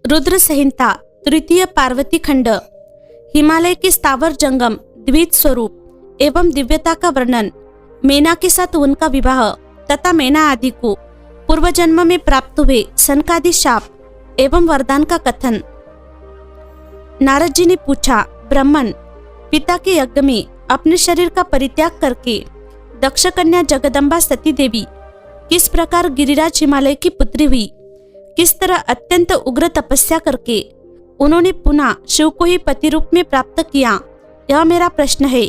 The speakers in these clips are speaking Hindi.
रुद्र संहिता तृतीय पार्वती खंड। हिमालय के स्थावर जंगम द्वित स्वरूप एवं दिव्यता का वर्णन। मेना के साथ उनका विवाह तथा मेना आदि को पूर्व जन्म में प्राप्त हुए सनकादि शाप एवं वरदान का कथन। नारद जी ने पूछा, ब्राह्मण, पिता के यज्ञ में अपने शरीर का परित्याग करके दक्ष कन्या जगदम्बा सती देवी किस प्रकार गिरिराज हिमालय की पुत्री हुई, किस तरह अत्यंत उग्र तपस्या करके उन्होंने पुनः शिव को ही पति रूप में प्राप्त किया, यह मेरा प्रश्न है।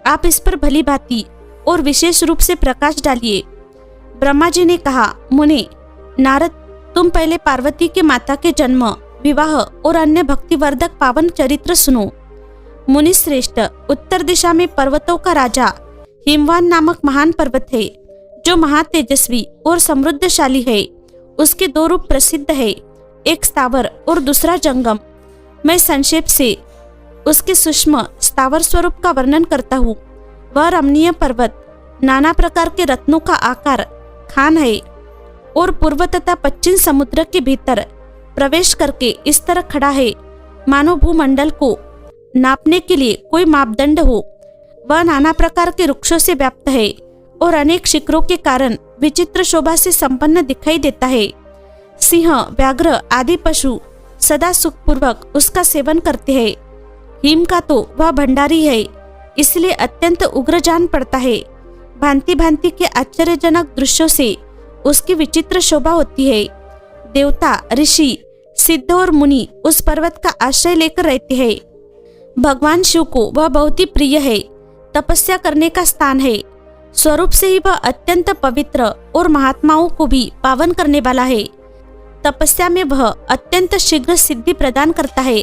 आप इस पर भली भांति और विशेष रूप से प्रकाश डालिए। ब्रह्मा जी ने कहा, मुने नारद, तुम पहले पार्वती के माता के जन्म, विवाह और अन्य भक्तिवर्धक पावन चरित्र सुनो। मुनि श्रेष्ठ, उत्तर दिशा में पर्वतों का राजा हिमवान नामक महान पर्वत है, जो महातेजस्वी और समृद्धशाली है। उसके दो रूप प्रसिद्ध है, एक स्थावर और दूसरा जंगम। मैं संक्षेप से उसके सूक्ष्म स्थावर स्वरूप का वर्णन करता हूँ। वह रमणीय पर्वत नाना प्रकार के रत्नों का आकार खान है और पूर्व तथा पश्चिम समुद्र के भीतर प्रवेश करके इस तरह खड़ा है मानो भूमंडल को नापने के लिए कोई मापदंड हो। वह नाना प्रकार के वृक्षों से व्याप्त है और अनेक शिखरों के कारण विचित्र शोभा से संपन्न दिखाई देता है। सिंह, व्याघ्र आदि पशु सदा सुखपूर्वक उसका सेवन करते हैं। हिम का तो वह भंडारी है, इसलिए अत्यंत उग्र जान पड़ता है। भांति भांति के आश्चर्यजनक दृश्यों से उसकी विचित्र शोभा होती है। देवता, ऋषि, सिद्ध और मुनि उस पर्वत का आश्रय लेकर रहते हैं। भगवान शिव को वह बहुत ही प्रिय है, तपस्या करने का स्थान है। स्वरूप से ही वह अत्यंत पवित्र और महात्माओं को भी पावन करने वाला है। तपस्या में वह अत्यंत शीघ्र सिद्धि प्रदान करता है।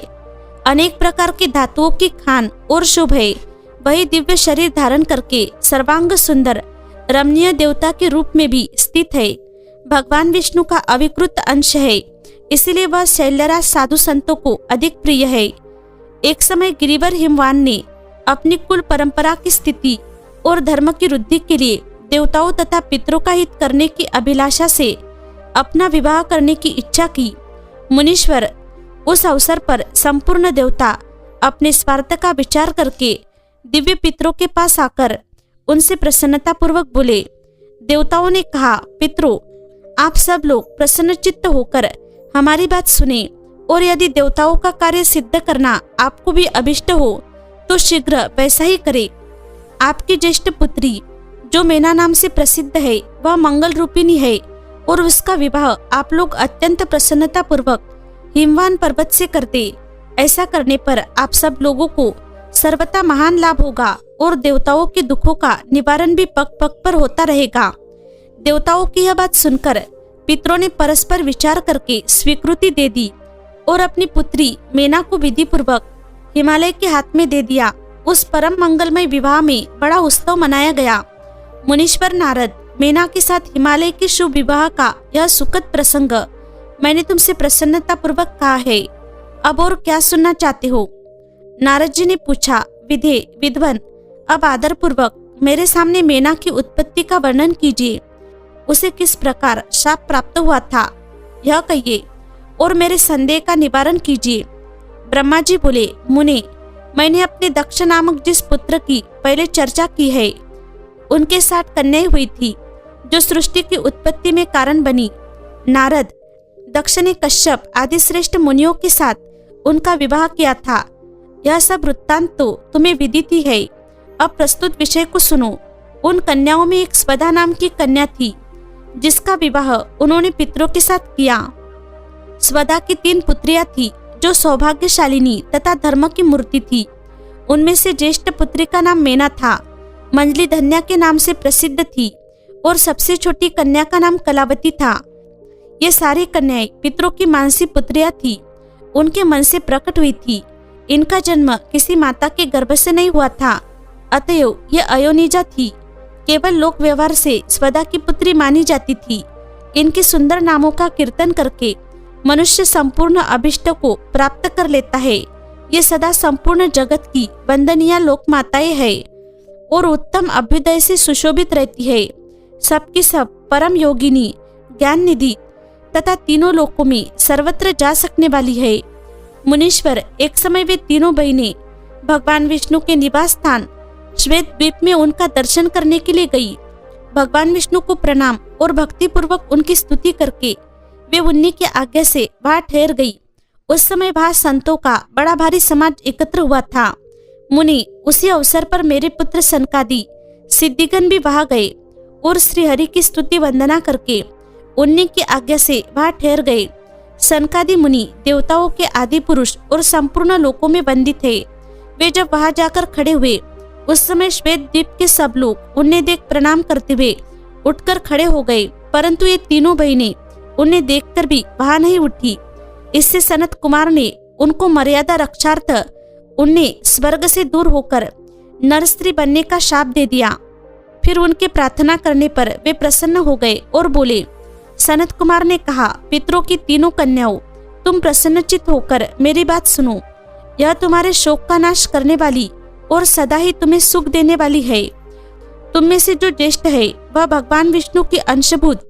अनेक प्रकार की धातुओं की खान और शुभ है। वही दिव्य शरीर धारण करके सर्वांग सुंदर रमणीय देवता के रूप में भी स्थित है। भगवान विष्णु का अविकृत अंश है, इसलिए वह शैलराज साधु संतों को अधिक प्रिय है। एक समय गिरिवर हिमवान ने अपनी कुल परंपरा की स्थिति और धर्म की वृद्धि के लिए देवताओं तथा पितरों का हित करने की अभिलाषा से अपना विवाह करने की इच्छा की। मुनीश्वर, उस अवसर पर संपूर्ण देवता अपने स्वार्थ का विचार करके दिव्य पितरों के पास आकर उनसे प्रसन्नता पूर्वक बोले। देवताओं ने कहा, पितरों, आप सब लोग प्रसन्नचित्त होकर हमारी बात सुने और यदि देवताओं का कार्य सिद्ध करना आपको भी अभिष्ट हो तो शीघ्र वैसा ही करे। आपकी ज्येष्ठ पुत्री जो मेना नाम से प्रसिद्ध है, वह मंगल रूपिणी है और उसका विवाह आप लोग अत्यंत प्रसन्नता पूर्वक हिमवान पर्वत से करते। ऐसा करने पर आप सब लोगों को सर्वथा महान लाभ होगा और देवताओं के दुखों का निवारण भी पग पग पर होता रहेगा। देवताओं की यह बात सुनकर पितरों ने परस्पर विचार करके स्वीकृति दे दी और अपनी पुत्री मेना को विधि पूर्वक हिमालय के हाथ में दे दिया। उस परम मंगलमय विवाह में बड़ा उत्सव मनाया गया। मुनीश्वर नारद, मेना के साथ हिमालय के शुभ विवाह का यह सुखद प्रसंग मैंने तुमसे प्रसन्नता पूर्वक कहा है। अब और क्या सुनना चाहते हो? नारद जी ने पूछा, विधे, विद्वान, अब आदर पूर्वक मेरे सामने मेना की उत्पत्ति का वर्णन कीजिए। उसे किस प्रकार शाप प्राप्त हुआ था, यह कहिए और मेरे संदेह का निवारण कीजिए। ब्रह्मा जी बोले, मुने, मैंने अपने दक्ष नामक जिस पुत्र की पहले चर्चा की है, उनके साथ कन्याएं हुई थी जो सृष्टि की उत्पत्ति में कारण बनी। नारद, दक्ष ने कश्यप आदि श्रेष्ठ मुनियों के साथ उनका विवाह किया था। यह सब वृत्तांत तो तुम्हें विदित ही है। अब प्रस्तुत विषय को सुनो। उन कन्याओं में एक स्वधा नाम की कन्या थी, जिसका विवाह उन्होंने पितरों के साथ किया। स्वधा की 3 पुत्रियां थी, जो सौभाग्यशालिनी तथा धर्म की मूर्ति थी। उनमें से ज्येष्ठ पुत्री का नाम मेना था, मंजली धन्या के नाम से प्रसिद्ध थी, और सबसे छोटी कन्या का नाम कलावती था। ये सारी कन्याएं पितरों की मानसी पुत्रियां थी, उनके मन से प्रकट हुई थी। इनका जन्म किसी माता के गर्भ से नहीं हुआ था, अतएव ये अयोनिजा थी। केवल लोक व्यवहार से स्वदा की पुत्री मानी जाती थी। इनके सुंदर नामों का कीर्तन करके मनुष्य संपूर्ण अभिष्ट को प्राप्त कर लेता है। ये सदा संपूर्ण जगत की वंदनीय लोक माताएं है और उत्तम अभ्युदय से सुशोभित रहती है। सबकी सब परम योगिनी, ज्ञान निधि, तथा तीनों लोकों में सर्वत्र जा सकने वाली है। मुनीश्वर, एक समय वे तीनों बहनें भगवान विष्णु के निवास स्थान श्वेत द्वीप में उनका दर्शन करने के लिए गई। भगवान विष्णु को प्रणाम और भक्ति पूर्वक उनकी स्तुति करके वे उन्हीं की आज्ञा से वहां ठहर गई। उस समय वहां संतों का बड़ा भारी समाज एकत्र हुआ था। मुनि, उसी अवसर पर मेरे पुत्र सनकादि सिद्धिगण भी वहां गए और श्री हरि की स्तुति वंदना करके उन्हीं की आज्ञा से वहां ठहर गए। सनकादि मुनि देवताओं के आदि पुरुष और संपूर्ण लोकों में वंदित थे। वे जब वहां जाकर खड़े हुए उस समय श्वेत द्वीप के सब लोग उन्हें देख प्रणाम करते हुए उठकर खड़े हो गए, परंतु ये तीनों बहनें उन्हें देखकर भी वहां नहीं उठी। इससे सनत कुमार ने उनको मर्यादा रक्षार्थ उन्हें स्वर्ग से दूर होकर नर स्त्री बनने का शाप दे दिया। फिर उनके प्रार्थना करने पर वे प्रसन्न हो गए और बोले। सनत कुमार ने कहा, पितरों की तीनों कन्याओं, तुम प्रसन्नचित्त होकर मेरी बात सुनो। यह तुम्हारे शोक का नाश करने वाली और सदा ही तुम्हें सुख देने वाली है। तुम में से जो ज्येष्ठ है वह भगवान विष्णु की अंशभूत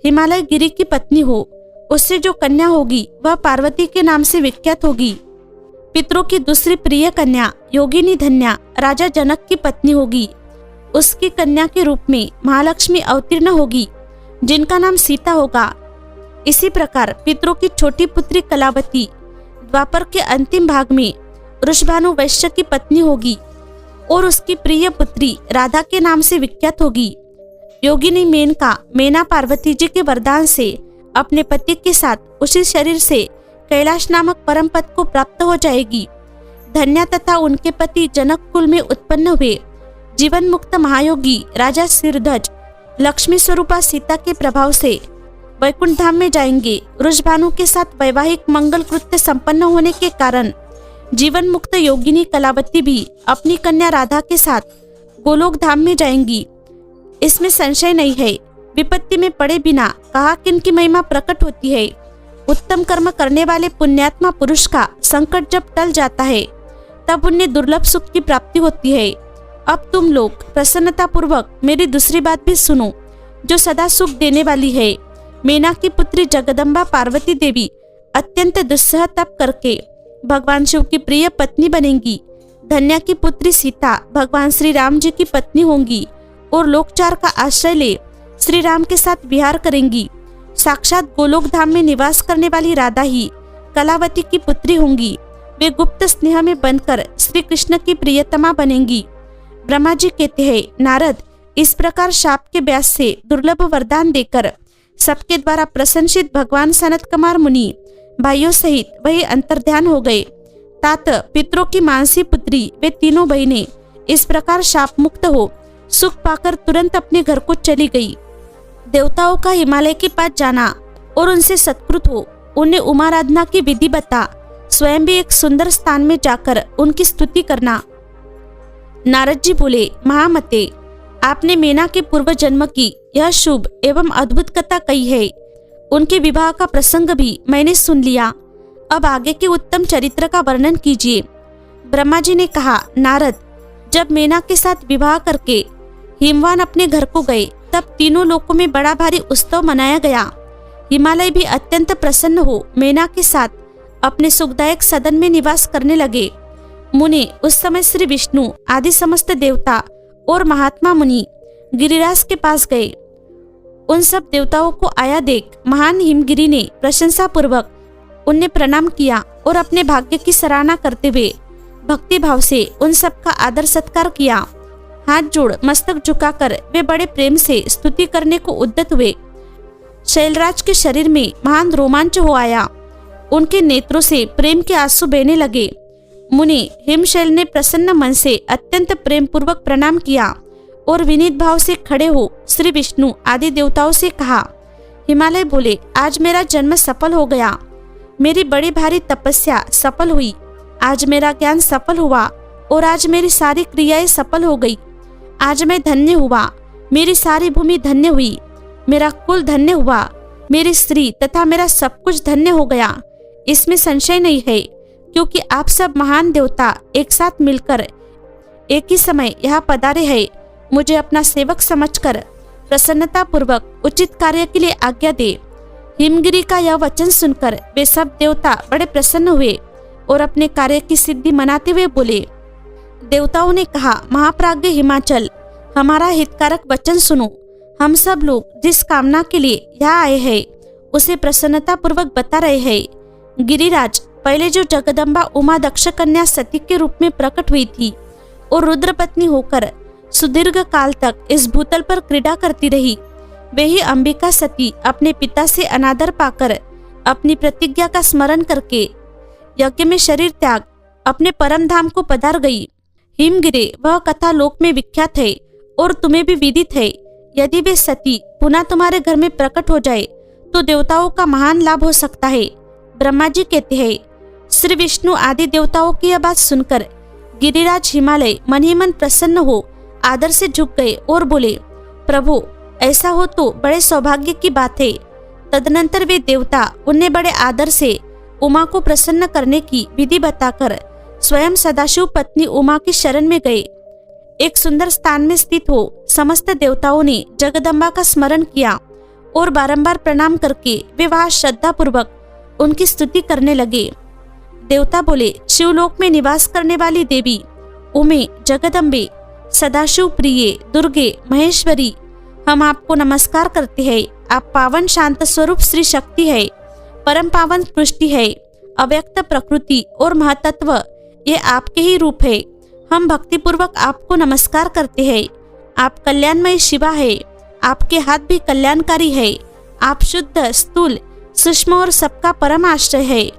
हिमालय गिरी की पत्नी हो। उससे जो कन्या होगी वह पार्वती के नाम से विख्यात होगी। पितरों की दूसरी प्रिय कन्या योगिनी धन्या राजा जनक की पत्नी होगी। उसकी कन्या के रूप में महालक्ष्मी अवतीर्ण होगी, जिनका नाम सीता होगा। इसी प्रकार पितरों की छोटी पुत्री कलावती द्वापर के अंतिम भाग में वृषभानु वैश्य की पत्नी होगी और उसकी प्रिय पुत्री राधा के नाम से विख्यात होगी। योगिनी मेनका मेना पार्वती जी के वरदान से अपने पति के साथ उसी शरीर से कैलाश नामक परम पद को प्राप्त हो जाएगी। धन्या तथा उनके पति जनक कुल में उत्पन्न हुए जीवन मुक्त महायोगी राजा सिरध्वज लक्ष्मी स्वरूपा सीता के प्रभाव से वैकुंठ धाम में जाएंगे। वृषभानु के साथ वैवाहिक मंगल कृत्य संपन्न होने के कारण जीवन मुक्त योगिनी कलावती भी अपनी कन्या राधा के साथ गोलोक धाम में जाएंगी। इसमें संशय नहीं है। विपत्ति में पड़े बिना कहा किनकी महिमा प्रकट होती है। उत्तम कर्म करने वाले पुण्यात्मा पुरुष का संकट जब टल जाता है तब उन्हें दुर्लभ सुख की प्राप्ति होती है। अब तुम लोग प्रसन्नता पूर्वक मेरी दूसरी बात भी सुनो, जो सदा सुख देने वाली है। मेना की पुत्री जगदम्बा पार्वती देवी अत्यंत दुस्सह तप करके भगवान शिव की प्रिय पत्नी बनेंगी। धन्या की पुत्री सीता भगवान श्री राम जी की पत्नी होंगी और लोकचार का आश्रय ले श्री राम के साथ विहार करेंगी। साक्षात गोलोक धाम में निवास करने वाली राधा ही कलावती की पुत्री होंगी। वे गुप्त स्नेह में बनकर श्री कृष्ण की प्रियतमा बनेंगी। ब्रह्मा जी कहते हैं, नारद, इस प्रकार शाप के व्यास से दुर्लभ वरदान देकर सबके द्वारा प्रशंसित भगवान सनत कुमार मुनि भाइयों सहित वही अंतर्ध्यान हो गए। तात पितरों की मानसी पुत्री वे तीनों बहनें इस प्रकार शाप मुक्त हो सुख पाकर तुरंत अपने घर को चली गई। देवताओं का हिमालय के पास जाना और उनसे सत्कृत हो उन्हें उमाराधना की विधि बता स्वयं भी एक सुंदर स्थान में जाकर उनकी स्तुति करना। नारद जी बोले, महामते, आपने मेना के पूर्व जन्म की यह शुभ एवं अद्भुत कथा कही है। उनके विवाह का प्रसंग भी मैंने सुन लिया। अब आगे के उत्तम चरित्र का वर्णन कीजिए। ब्रह्मा जी ने कहा, नारद, जब मेना के साथ विवाह करके हिमवान अपने घर को गए तब तीनों लोकों में बड़ा भारी उत्सव मनाया गया। हिमालय भी अत्यंत प्रसन्न हो मेना के साथ अपने सुखदायक सदन में निवास करने लगे। मुनि, उस समय श्री विष्णु आदि समस्त देवता और महात्मा मुनि गिरिराज के पास गए। उन सब देवताओं को आया देख महान हिमगिरी ने प्रशंसा पूर्वक उन्हें प्रणाम किया और अपने भाग्य की सराहना करते हुए भक्ति भाव से उन सब का आदर सत्कार किया। हाथ जोड़ मस्तक झुकाकर वे बड़े प्रेम से स्तुति करने को उद्यत हुए। शैलराज के शरीर में महान रोमांच हो आया। उनके नेत्रों से प्रेम के आंसू बहने लगे। मुनि हिमशैल ने प्रसन्न मन से अत्यंत प्रेम पूर्वक प्रणाम किया और विनीत भाव से खड़े हो श्री विष्णु आदि देवताओं से कहा। हिमालय बोले, आज मेरा जन्म सफल हो गया। मेरी बड़ी भारी तपस्या सफल हुई। आज मेरा ज्ञान सफल हुआ और आज मेरी सारी क्रियाएं सफल हो गई। आज मैं धन्य हुआ। मेरी सारी भूमि धन्य हुई। मेरा कुल धन्य हुआ। मेरी स्त्री तथा मेरा सब कुछ धन्य हो गया। इसमें संशय नहीं है, क्योंकि आप सब महान देवता एक साथ मिलकर एक ही समय यहाँ पधारे हैं। मुझे अपना सेवक समझकर प्रसन्नता पूर्वक उचित कार्य के लिए आज्ञा दे। हिमगिरी का यह वचन सुनकर वे सब देवता बड़े प्रसन्न हुए और अपने कार्य की सिद्धि मनाते हुए बोले। देवताओं ने कहा, महाप्राज्ञ हिमाचल, हमारा हितकारक वचन सुनो। हम सब लोग जिस कामना के लिए यहाँ आए हैं उसे प्रसन्नता पूर्वक बता रहे हैं। गिरिराज, पहले जो जगदम्बा उमा दक्ष कन्या सती के रूप में प्रकट हुई थी और रुद्र पत्नी होकर सुदीर्घ काल तक इस भूतल पर क्रीड़ा करती रही, वे ही अंबिका सती अपने पिता से अनादर पाकर अपनी प्रतिज्ञा का स्मरण करके यज्ञ में शरीर त्याग अपने परम धाम को पधार गई। हिमगिरे, वह कथा लोक में विख्यात है और तुम्हें भी विदित है। यदि वे सती पुनः तुम्हारे घर में प्रकट हो जाए तो देवताओं का महान लाभ हो सकता है। ब्रह्मा जी कहते हैं, श्री विष्णु आदि देवताओं की यह बात सुनकर गिरिराज हिमालय मन ही मन प्रसन्न हो आदर से झुक गए और बोले, प्रभु, ऐसा हो तो बड़े सौभाग्य की बात है। तदनंतर वे देवता उन्हें बड़े आदर से उमा को प्रसन्न करने की विधि बताकर स्वयं सदाशिव पत्नी उमा की शरण में गए। एक सुंदर स्थान में स्थित हो समस्त देवताओं ने जगदम्बा का स्मरण किया और बारंबार प्रणाम करके वे वहां श्रद्धा पूर्वक उनकी स्तुति करने लगे। देवता बोले, शिवलोक में निवास करने वाली देवी उमे, जगदम्बे, सदाशिव प्रिये, दुर्गे, महेश्वरी, हम आपको नमस्कार करते हैं। आप पावन शांत स्वरूप श्री शक्ति है, परम पावन सृष्टि है, अव्यक्त प्रकृति और महतत्व ये आपके ही रूप है। हम भक्तिपूर्वक आपको नमस्कार करते हैं। आप कल्याणमय शिवा है, आपके हाथ भी कल्याणकारी है। आप शुद्ध, स्थूल, सूक्ष्म और सबका परम आश्रय है।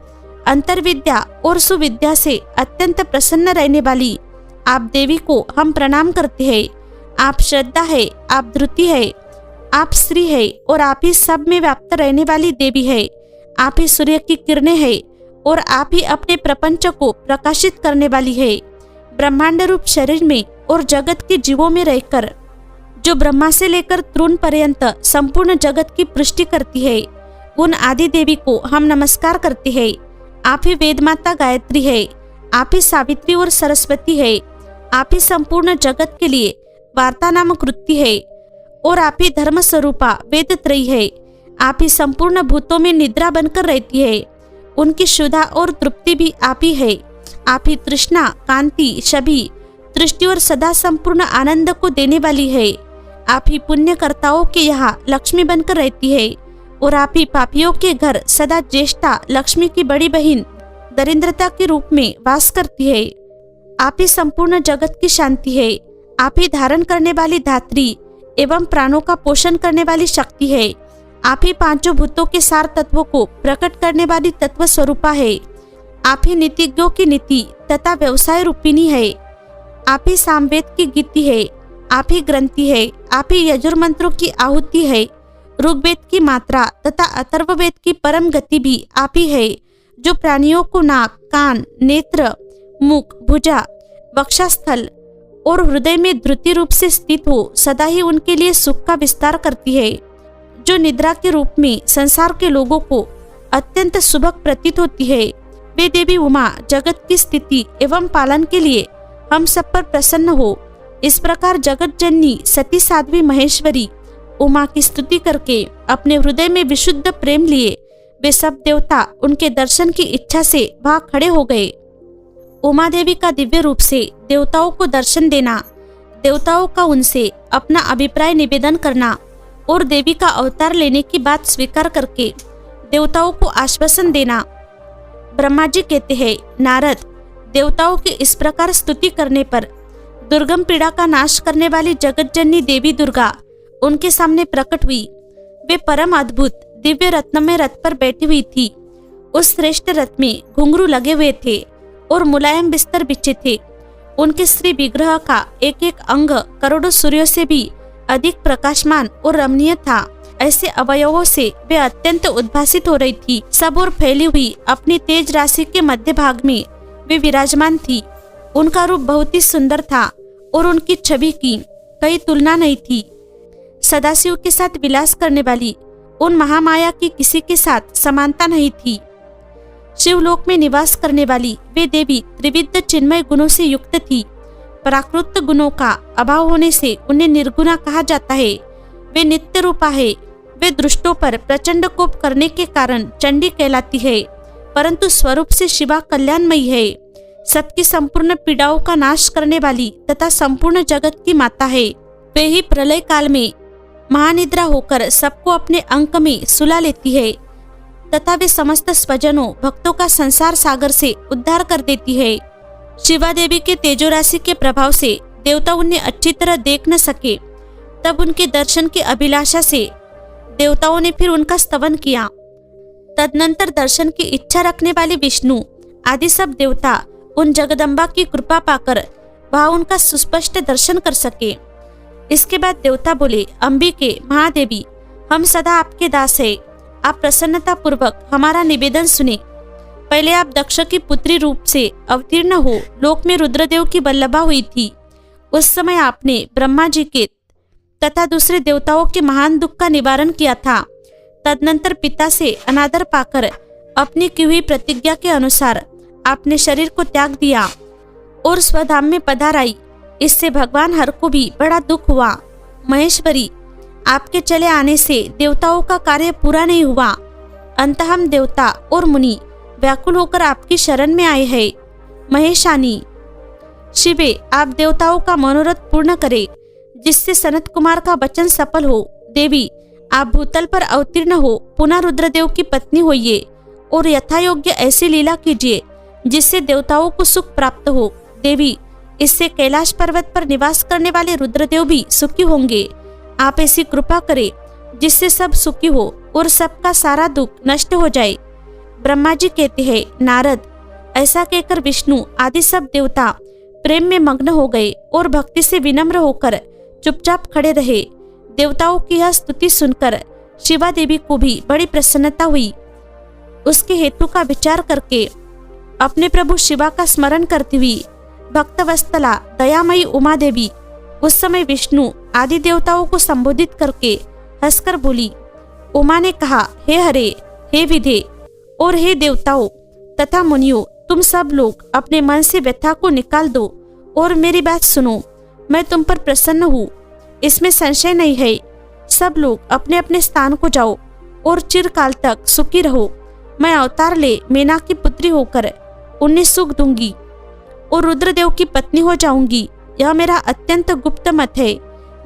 अंतर्विद्या और सुविद्या से अत्यंत प्रसन्न रहने वाली आप देवी को हम प्रणाम करते हैं। आप श्रद्धा है, आप धृति है, आप श्री है और आप ही सब में व्याप्त रहने वाली देवी है। आप ही सूर्य की किरणें है और आप ही अपने प्रपंच को प्रकाशित करने वाली है। ब्रह्मांड रूप शरीर में और जगत के जीवों में रहकर जो ब्रह्मा से लेकर तृण पर्यंत संपूर्ण जगत की पुष्टि करती है, उन आदि देवी को हम नमस्कार करते हैं। आप ही वेद माता गायत्री है, आप ही सावित्री और सरस्वती है, आप ही संपूर्ण जगत के लिए वार्ता नामक वृत्ति है और आप ही धर्म स्वरूपा वेद त्रयी है। आप ही संपूर्ण भूतों में निद्रा बनकर रहती है, उनकी शुद्धा और तृप्ति भी आप ही है। आप ही तृष्णा, कांति, छवि, दृष्टि और सदा संपूर्ण आनंद को देने वाली है। आप ही पुण्यकर्ताओं के यहाँ लक्ष्मी बनकर रहती है और आप ही पापियों के घर सदा ज्येष्ठा लक्ष्मी की बड़ी बहन दरिद्रता के रूप में वास करती है। आप ही संपूर्ण जगत की शांति है। आप ही धारण करने वाली धात्री एवं प्राणों का पोषण करने वाली शक्ति है। आप ही पांचों भूतों के सार तत्वों को प्रकट करने वाली तत्व स्वरूपा है। आप ही नीतिज्ञों की नीति तथा व्यवसाय रूपिणी है। आप ही सामवेद की गीति है। आप ही ग्रंथि है। आप ही यजुर्मंत्रों की आहुति है। ऋग्वेद की मात्रा तथा अथर्ववेद की परम गति भी आप ही है, जो प्राणियों को नाक, कान, नेत्र, मुख, भुजा, वक्षस्थल और हृदय में धृति रूप से स्थित हो सदा ही उनके लिए सुख का विस्तार करती है, जो निद्रा के रूप में संसार के लोगों को अत्यंत सुभग प्रतीत होती है। वे देवी उमा जगत की स्थिति एवं पालन के लिए हम सब पर प्रसन्न हो। इस प्रकार जगत जननी सती साध्वी महेश्वरी उमा की स्तुति करके अपने हृदय में विशुद्ध प्रेम लिए वे सब देवता उनके दर्शन की इच्छा से वहां खड़े हो गए। उमा देवी का दिव्य रूप से देवताओं को दर्शन देना, देवताओं का उनसे अपना अभिप्राय निवेदन करना और देवी का अवतार लेने की बात स्वीकार करके देवताओं को आश्वासन देना। ब्रह्मा जी कहते हैं, नारद, देवताओं की इस प्रकार स्तुति करने पर दुर्गम पीड़ा का नाश करने वाली जगत जननी देवी दुर्गा उनके सामने प्रकट हुई। वे परम अद्भुत दिव्य रत्नमय रथ पर बैठी हुई थी। उस श्रेष्ठ रथ में घुंघरू लगे हुए थे और मुलायम बिस्तर बिछे थे। उनके श्री विग्रह का एक एक अंग करोड़ों सूर्यों से भी अधिक प्रकाशमान और रमणीय था। ऐसे अवयवों से वे अत्यंत उद्भासित हो रही थी। सब और फैली हुई अपनी तेज राशि के मध्य भाग में वे विराजमान थी। उनका रूप बहुत ही सुंदर था और उनकी छवि की कई तुलना नहीं थी। सदाशिव के साथ विलास करने वाली उन महामाया की किसी के साथ समानता नहीं थी। शिवलोक में निवास करने वाली वे देवी त्रिविध चिन्मय गुणों से युक्त थी। प्राकृत गुणों का अभाव होने से उन्हें निर्गुणा कहा जाता है। वे नित्य रूपा है। वे दुष्टों पर प्रचंड कोप करने के कारण चंडी कहलाती है, परंतु स्वरूप से शिवा कल्याणमयी है। सबकी संपूर्ण पीड़ाओं का नाश करने वाली तथा संपूर्ण जगत की माता है। वे ही प्रलय काल में महानिद्रा होकर सबको अपने अंक में सुला लेती है तथा वे समस्त स्वजनों भक्तों का संसार सागर से उद्धार कर देती है। शिवा देवी के तेजो राशि के प्रभाव से देवता उन्हें अच्छी तरह देख न सके, तब उनके दर्शन की अभिलाषा से देवताओं ने फिर उनका स्तवन किया। तदनंतर दर्शन की इच्छा रखने वाले विष्णु आदि सब देवता उन जगदम्बा की कृपा पाकर वहां उनका सुस्पष्ट दर्शन कर सके। इसके बाद देवता बोले, अंबिके महादेवी, हम सदा आपके दास है। आप प्रसन्नता पूर्वक हमारा निवेदन सुने। पहले आप दक्ष की पुत्री रूप से अवतीर्ण हो लोक में रुद्रदेव की वल्लभा हुई थी। उस समय आपने ब्रह्मा जी के तथा दूसरे देवताओं के महान दुख का निवारण किया था। तदनंतर पिता से अनादर पाकर अपनी की हुई प्रतिज्ञा के अनुसार आपने शरीर को त्याग दिया और स्वधाम में पधार आई। इससे भगवान हर को भी बड़ा दुख हुआ। महेश्वरी, आपके चले आने से देवताओं का कार्य पूरा नहीं हुआ। अंततः हम देवता और मुनि व्याकुल होकर आपकी शरण में आए हैं। महेशानी, शिवे, आप देवताओं का मनोरथ पूर्ण करे जिससे सनत कुमार का वचन सफल हो। देवी, आप भूतल पर अवतीर्ण हो पुनः रुद्रदेव की पत्नी होइए और यथा योग्य ऐसी लीला कीजिए जिससे देवताओं को सुख प्राप्त हो। देवी, इससे कैलाश पर्वत पर निवास करने वाले रुद्रदेव भी सुखी होंगे। आप ऐसी कृपा करें जिससे सब सुखी हो और सबका सारा दुख नष्ट हो जाए। ब्रह्मा जी कहते हैं, नारद, ऐसा कहकर विष्णु आदि सब देवता प्रेम में मग्न हो गए और भक्ति से विनम्र होकर चुपचाप खड़े रहे। देवताओं की यह स्तुति सुनकर शिवा देवी को भी बड़ी प्रसन्नता हुई। उसके हेतु का विचार करके अपने प्रभु शिवा का स्मरण करती हुई भक्तवत्सला दयामयी उमा देवी उस समय विष्णु आदि देवताओं को संबोधित करके हंसकर बोली। उमा ने कहा, हे हरे, हे विधे और हे देवताओं तथा मुनियों, तुम सब लोग अपने मन से व्यथा को निकाल दो और मेरी बात सुनो। मैं तुम पर प्रसन्न हूँ, इसमें संशय नहीं है। सब लोग अपने अपने स्थान को जाओ और चिरकाल तक सुखी रहो। मैं अवतार ले मेना की पुत्री होकर उन्हें सुख दूंगी और रुद्रदेव की पत्नी हो जाऊंगी। यह मेरा अत्यंत गुप्त मत है।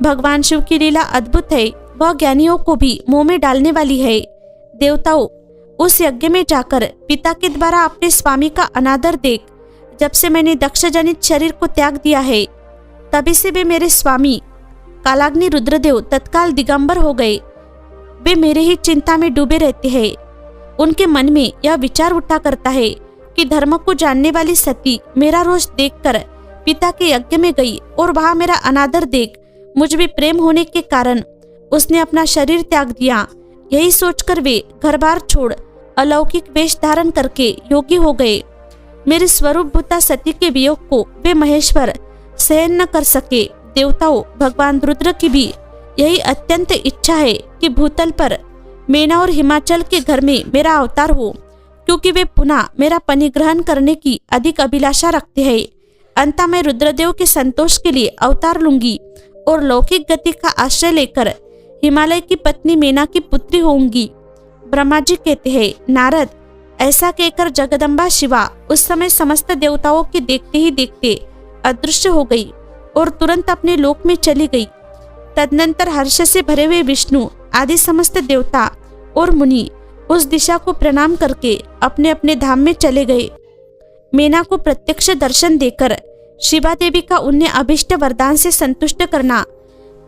भगवान शिव की लीला अद्भुत है, वह ज्ञानियों को भी मोह में डालने वाली है। देवताओं, उस यज्ञ में जाकर पिता के द्वारा अपने स्वामी का अनादर देख जब से मैंने दक्ष जनित शरीर को त्याग दिया है, तभी से वे मेरे स्वामी कालाग्नि रुद्रदेव तत्काल दिगंबर हो गए। वे मेरे ही चिंता में डूबे रहते हैं। उनके मन में यह विचार उठा करता है कि धर्म को जानने वाली सती मेरा रोष देखकर पिता के यज्ञ में गई और वहां मेरा अनादर देख मुझ में प्रेम होने के कारण उसने अपना शरीर त्याग दिया। यही सोचकर वे घर बार छोड़ अलौकिक वेश धारण करके योगी हो गए। मेरे स्वरूप भूता सती के वियोग को वे महेश्वर सहन न कर सके। देवताओं, भगवान रुद्र की भी यही अत्यंत इच्छा है कि भूतल पर मेना और हिमाचल के घर में मेरा अवतार हो, क्योंकि वे पुनः मेरा परिग्रहण करने की अधिक अभिलाषा रखते हैं। अंततः मैं रुद्रदेव के संतोष के लिए अवतार लूंगी और लौकिक गति का आश्रय लेकर हिमालय की पत्नी मेना की पुत्री होंगी। ब्रह्मा जी कहते हैं, नारद, ऐसा कहकर जगदम्बा शिवा उस समय समस्त देवताओं के देखते ही देखते अदृश्य हो गई और तुरंत अपने लोक में चली गई। तदनंतर हर्ष से भरे हुए विष्णु आदि समस्त देवता और मुनि उस दिशा को प्रणाम करके अपने अपने धाम में चले गए। मेना को प्रत्यक्ष दर्शन देकर शिवा देवी का उन्हें अभिष्ट वरदान से संतुष्ट करना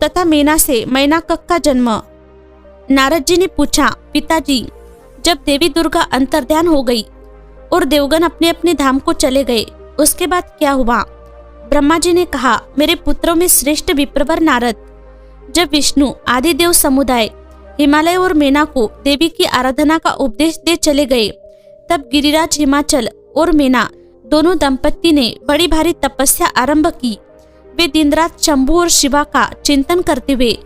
तथा मेना से मैनाक का जन्म। नारद जी ने पूछा, पिताजी, जब देवी दुर्गा अंतर्ध्यान हो गई और देवगण अपने अपने धाम को चले गए, उसके बाद क्या हुआ? ब्रह्मा जी ने कहा, मेरे पुत्रों में श्रेष्ठ विप्रवर नारद, जब विष्णु आदि देव समुदाय हिमालय और मेना को देवी की आराधना का उपदेश दे चले गए, तब गिरिराज हिमाचल और मेना दोनों दंपत्ति ने बड़ी भारी तपस्या आरंभ की। वे दिन रात शंभु और शिवा का चिंतन करते हुए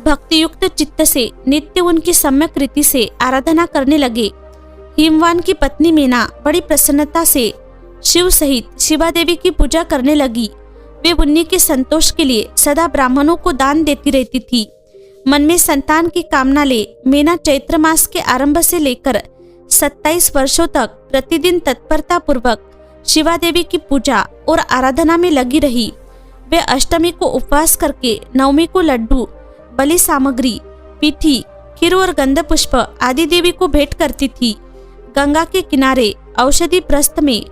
भक्ति युक्त चित्त से नित्य उनकी सम्यक रीति से आराधना करने लगे। हिमवान की पत्नी मेना बड़ी प्रसन्नता से शिव सहित शिवा देवी की पूजा करने लगी। वे उन्हीं के संतोष के लिए सदा ब्राह्मणों को दान देती रहती थी। मन में संतान की कामना ले मीना चैत्र मास के आरंभ से लेकर 27 वर्षों तक प्रतिदिन तत्परता पूर्वक शिवा देवी की पूजा और आराधना में लगी रही। वे अष्टमी को उपवास करके नवमी को लड्डू, बलि सामग्री, पीठी, खीर और गंध पुष्प आदि देवी को भेंट करती थी। गंगा के किनारे औषधि प्रस्थ में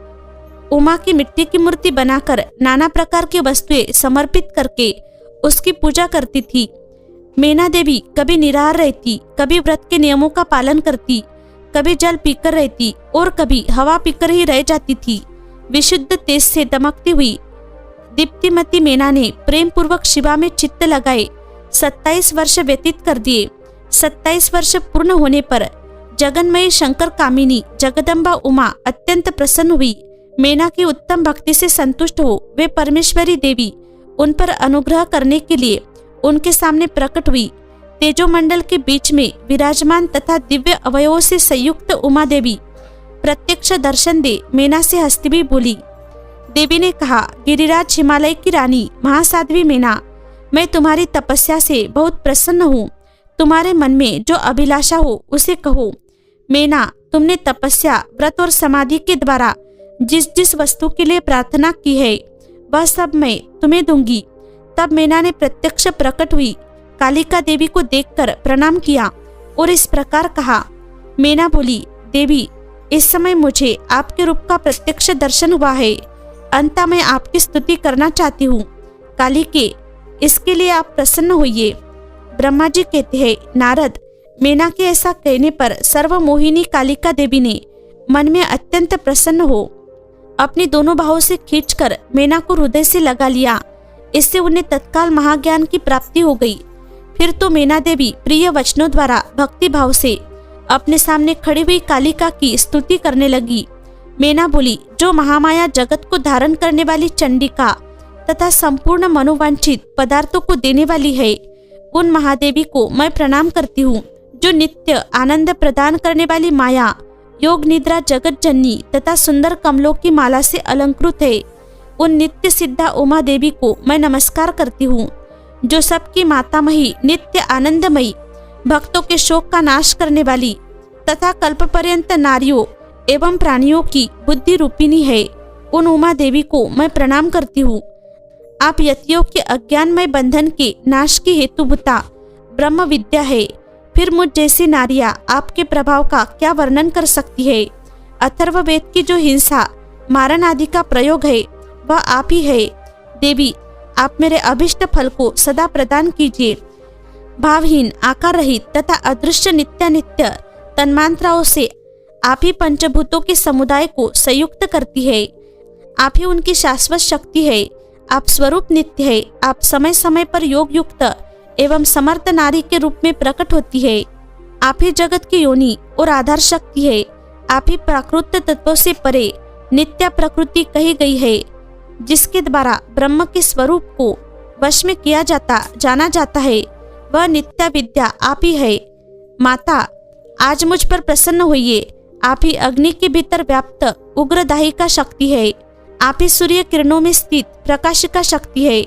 उमा की मिट्टी की मूर्ति बनाकर नाना प्रकार की वस्तुएं समर्पित करके उसकी पूजा करती थी। मीना देवी कभी निराहार रहती, कभी व्रत के नियमों का पालन करती, कभी जल पीकर रहती और कभी हवा पीकर ही रह जाती थी। विशुद्ध तेज से दमकती हुई दीप्तिमती मीना ने प्रेम पूर्वक शिवा में चित्त लगाए 27 वर्ष व्यतीत कर दिए। 27 वर्ष पूर्ण होने पर जगन्मयी शंकर कामिनी जगदम्बा उमा अत्यंत प्रसन्न हुई। मीना की उत्तम भक्ति से संतुष्ट हो वे परमेश्वरी देवी उन पर अनुग्रह करने के लिए उनके सामने प्रकट हुई। तेजोमंडल के बीच में विराजमान तथा दिव्य अवयवों से संयुक्त उमा देवी प्रत्यक्ष दर्शन दे मीना से हंसती भी बोली। देवी ने कहा, गिरिराज हिमालय की रानी महासाध्वी मीना, मैं तुम्हारी तपस्या से बहुत प्रसन्न हूँ। तुम्हारे मन में जो अभिलाषा हो उसे कहो। मीना, तुमने तपस्या, व्रत और समाधि के द्वारा जिस जिस वस्तु के लिए प्रार्थना की है वह सब मैं तुम्हें दूंगी। तब मीना ने प्रत्यक्ष प्रकट हुई कालिका देवी को देखकर प्रणाम किया और इस प्रकार कहा। मीना बोली, देवी, इस समय मुझे आपके रूप का प्रत्यक्ष दर्शन हुआ है। अंततः मैं आपकी स्तुति करना चाहती हूँ। कालिके, इसके लिए आप प्रसन्न होइए। ब्रह्मा जी कहते हैं, नारद, मीना के ऐसा कहने पर सर्वमोहिनी कालिका देवी ने मन में अत्यंत प्रसन्न हो अपनी दोनों बाहों से खींचकर मीना को हृदय से लगा लिया। इससे उन्हें तत्काल महाज्ञान की प्राप्ति हो गई। फिर तो मीना देवी प्रिय वचनों द्वारा भक्ति भाव से अपने सामने खड़ी हुई कालिका की स्तुति करने लगी। मीना बोली, जो महामाया जगत को धारण करने वाली चंडिका तथा संपूर्ण मनोवांछित पदार्थों को देने वाली है, उन महादेवी को मैं प्रणाम करती हूँ। जो नित्य आनंद प्रदान करने वाली माया, योग निद्रा जगत जननी तथा सुंदर कमलों की माला से अलंकृत है, उन नित्य सिद्धा उमा देवी को मैं नमस्कार करती हूँ। जो सबकी मातामही, नित्य आनंदमयी, भक्तों के शोक का नाश करने वाली तथा कल्प पर्यंत नारियों एवं प्राणियों की बुद्धि रूपिणी है, उन उमा देवी को मैं प्रणाम करती हूँ। आप यतियों के अज्ञानमय बंधन के नाश की हेतुभूता ब्रह्म विद्या है। फिर मुझ जैसी नारियां आपके प्रभाव का क्या वर्णन कर सकती है। अथर्ववेद की जो हिंसा, मारण आदि का प्रयोग है वह आप ही है। देवी, आप मेरे अभिष्ट फल को सदा प्रदान कीजिए। भावहीन, आकार रहित तथा अदृश्य नित्यानित्य तन्मात्राओं से आप ही पंचभूतों के समुदाय को संयुक्त करती है। आप ही उनकी शाश्वत शक्ति है। आप स्वरूप नित्य है। आप समय समय पर योग युक्त एवं समर्थ नारी के रूप में प्रकट होती है। आप ही जगत की योनि और आधार शक्ति है। आप ही प्राकृत तत्वों से परे नित्य प्रकृति कही गई है, जिसके द्वारा ब्रह्म के स्वरूप को वश में किया जाना जाता है। वह नित्य विद्या आप ही है। माता, आज मुझ पर प्रसन्न होइए। आप ही अग्नि के भीतर व्याप्त उग्रदाहिका शक्ति है। आप ही सूर्य किरणों में स्थित प्रकाशिका शक्ति है।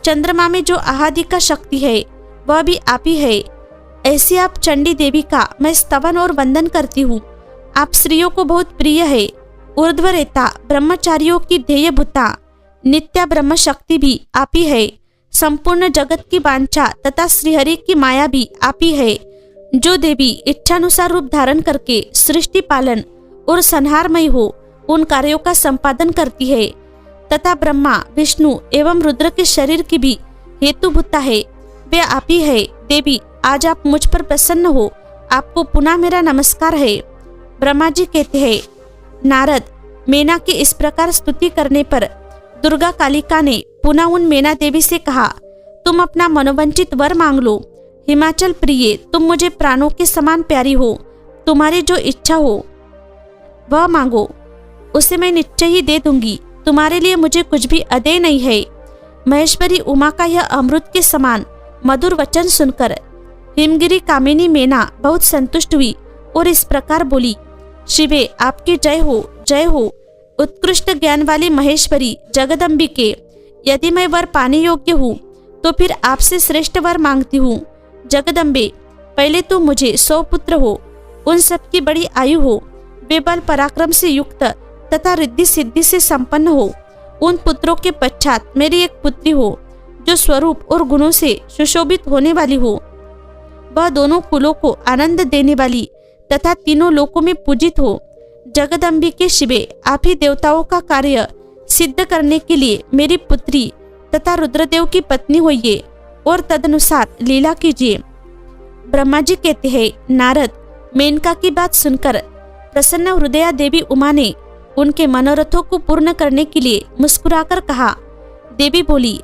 चंद्रमा में जो आहादिका शक्ति है वह भी आप ही है। ऐसी आप चंडी देवी का मैं स्तवन और वंदन करती हूँ। आप स्त्रियों को बहुत प्रिय है। ऊर्ध्वरेता ब्रह्मचारियों की ध्येयभूता नित्य ब्रह्म शक्ति भी आप ही है। संपूर्ण जगत की वांछा तथा श्रीहरि की माया भी आप ही है। जो देवी इच्छानुसार रूप धारण करके सृष्टि पालन और संहारमय हो उन कार्यों का संपादन करती है तथा ब्रह्मा, विष्णु एवं रुद्र के शरीर की भी हेतुभूता है, वे आप ही है। देवी, आज आप मुझ पर प्रसन्न हो। आपको पुनः मेरा नमस्कार है। ब्रह्मा जी कहते हैं, नारद, मीना की इस प्रकार स्तुति करने पर दुर्गा कालिका ने पुनः उन मीना देवी से कहा, तुम अपना मनोवंचित वर मांग लो। हिमाचल प्रिय, तुम मुझे प्राणों के समान प्यारी हो। तुम्हारी जो इच्छा हो वह मांगो, उसे मैं निश्चय ही दे दूंगी। तुम्हारे लिए मुझे कुछ भी अदेय नहीं है। महेश्वरी उमा का यह अमृत के समान मधुर वचन सुनकर हिमगिरी कामिनी मीना बहुत संतुष्ट हुई और इस प्रकार बोली, शिवे, आपकी जय हो, जय हो। उत्कृष्ट ज्ञान वाली महेश्वरी जगदम्बिके, यदि मैं वर पाने योग्य हूँ तो फिर आपसे श्रेष्ठ वर मांगती हूँ। जगदम्बे, पहले तो मुझे 100 पुत्र हो, उन सबकी बड़ी आयु हो, वे बल पराक्रम से युक्त तथा रिद्धि सिद्धि से संपन्न हो। उन पुत्रों के पश्चात मेरी एक पुत्री हो, जो स्वरूप और गुणों से सुशोभित होने वाली हो। वह दोनों कुलों को आनंद देने वाली तथा तीनों लोकों में पूजित हो। जगदम्बिके शिवे, आप ही देवताओं का कार्य सिद्ध करने के लिए मेरी पुत्री तथा रुद्रदेव की पत्नी होइए और तदनुसार लीला कीजिए। ब्रह्मा जी कहते हैं, नारद, मेनका की बात सुनकर प्रसन्न हृदया देवी उमा ने उनके मनोरथों को पूर्ण करने के लिए मुस्कुराकर कहा। देवी बोली,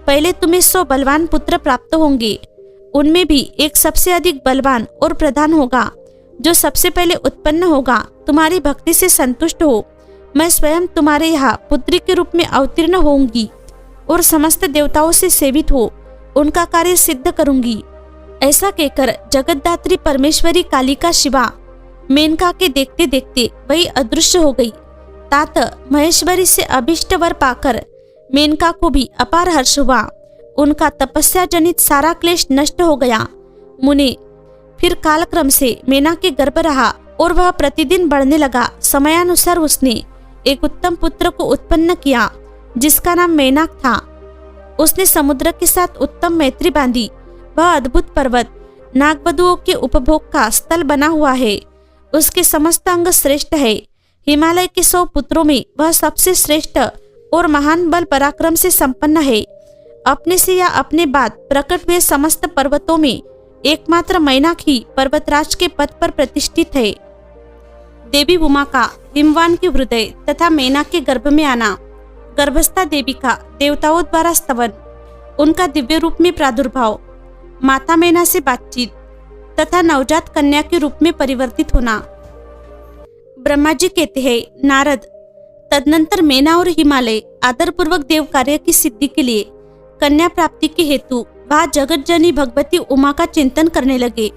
पहले तुम्हें 100 बलवान पुत्र प्राप्त होंगे, उनमें भी एक सबसे अधिक बलवान और प्रधान होगा, जो सबसे पहले उत्पन्न होगा। तुम्हारी भक्ति से संतुष्ट हो, मैं स्वयं तुम्हारे यहाँ पुत्री के रूप में अवतीर्ण होंगी और समस्त देवताओं से सेवित हो उनका कार्य सिद्ध करूंगी। ऐसा कहकर जगतदात्री परमेश्वरी कालिका शिवा मेनका के देखते देखते वही अदृश्य हो गई। तात महेश्वरी से अभिष्ट वर पाकर मेनका को भी अपार हर्ष हुआ। उनका तपस्या जनित सारा क्लेश नष्ट हो गया। मुने, फिर कालक्रम से मेना के गर्भ रहा और वह प्रतिदिन बढ़ने लगा। समयानुसार उसने एक उत्तम पुत्र को उत्पन्न किया, जिसका नाम मेनाक था। उसने समुद्र के साथ उत्तम मैत्री बांधी। वह अद्भुत पर्वत नागवधुओं के उपभोग का स्थल बना हुआ है। उसके समस्त अंग श्रेष्ठ है। हिमालय के 100 पुत्रों में वह सबसे श्रेष्ठ और महान बल पराक्रम से संपन्न है। अपने से या अपने बाद प्रकट हुए समस्त पर्वतों में एकमात्र मैनाक ही पर्वतराज के पद पर प्रतिष्ठित है। देवी उमा का हिमवान के हृदय तथा मेना के गर्भ में आना, गर्भस्था देवी का देवताओं द्वारा स्तवन, उनका दिव्य रूप में प्रादुर्भाव, माता मेना से बातचीत तथा नवजात कन्या के रूप में परिवर्तित होना। ब्रह्मा जी कहते हैं, नारद, तदनंतर मेना और हिमालय आदरपूर्वक देव कार्य की सिद्धि के लिए कन्या प्राप्ति के हेतु वह जगत जनी भगवती उमा का चिंतन करने लगे,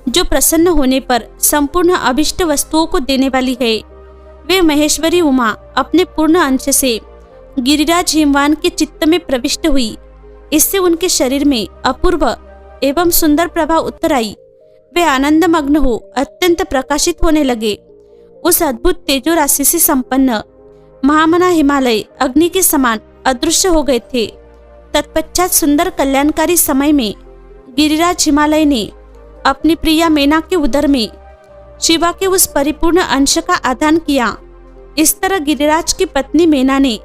जो प्रसन्न होने पर संपूर्ण अभिष्ट वस्तुओं को देने वाली है। वे महेश्वरी उमा अपने पूर्ण अंश से गिरिराज हिमवान के चित्त में प्रविष्ट हुई। इससे उनके शरीर में अपूर्व एवं सुंदर प्रभा उत्तर आई। वे आनंदमग्न हो अत्यंत प्रकाशित होने लगे। उस अद्भुत तेजो राशि से संपन्न महामना हिमालय अग्नि के समान अदृश्य हो गए थे। तत्पश्चात सुंदर कल्याणकारी समय में गिरिराज हिमालय ने अपनी प्रिया मेना के उदर में शिवा के उस परिपूर्ण अंश का आदान किया। इस तरह गिरिराज की पत्नी मेना ने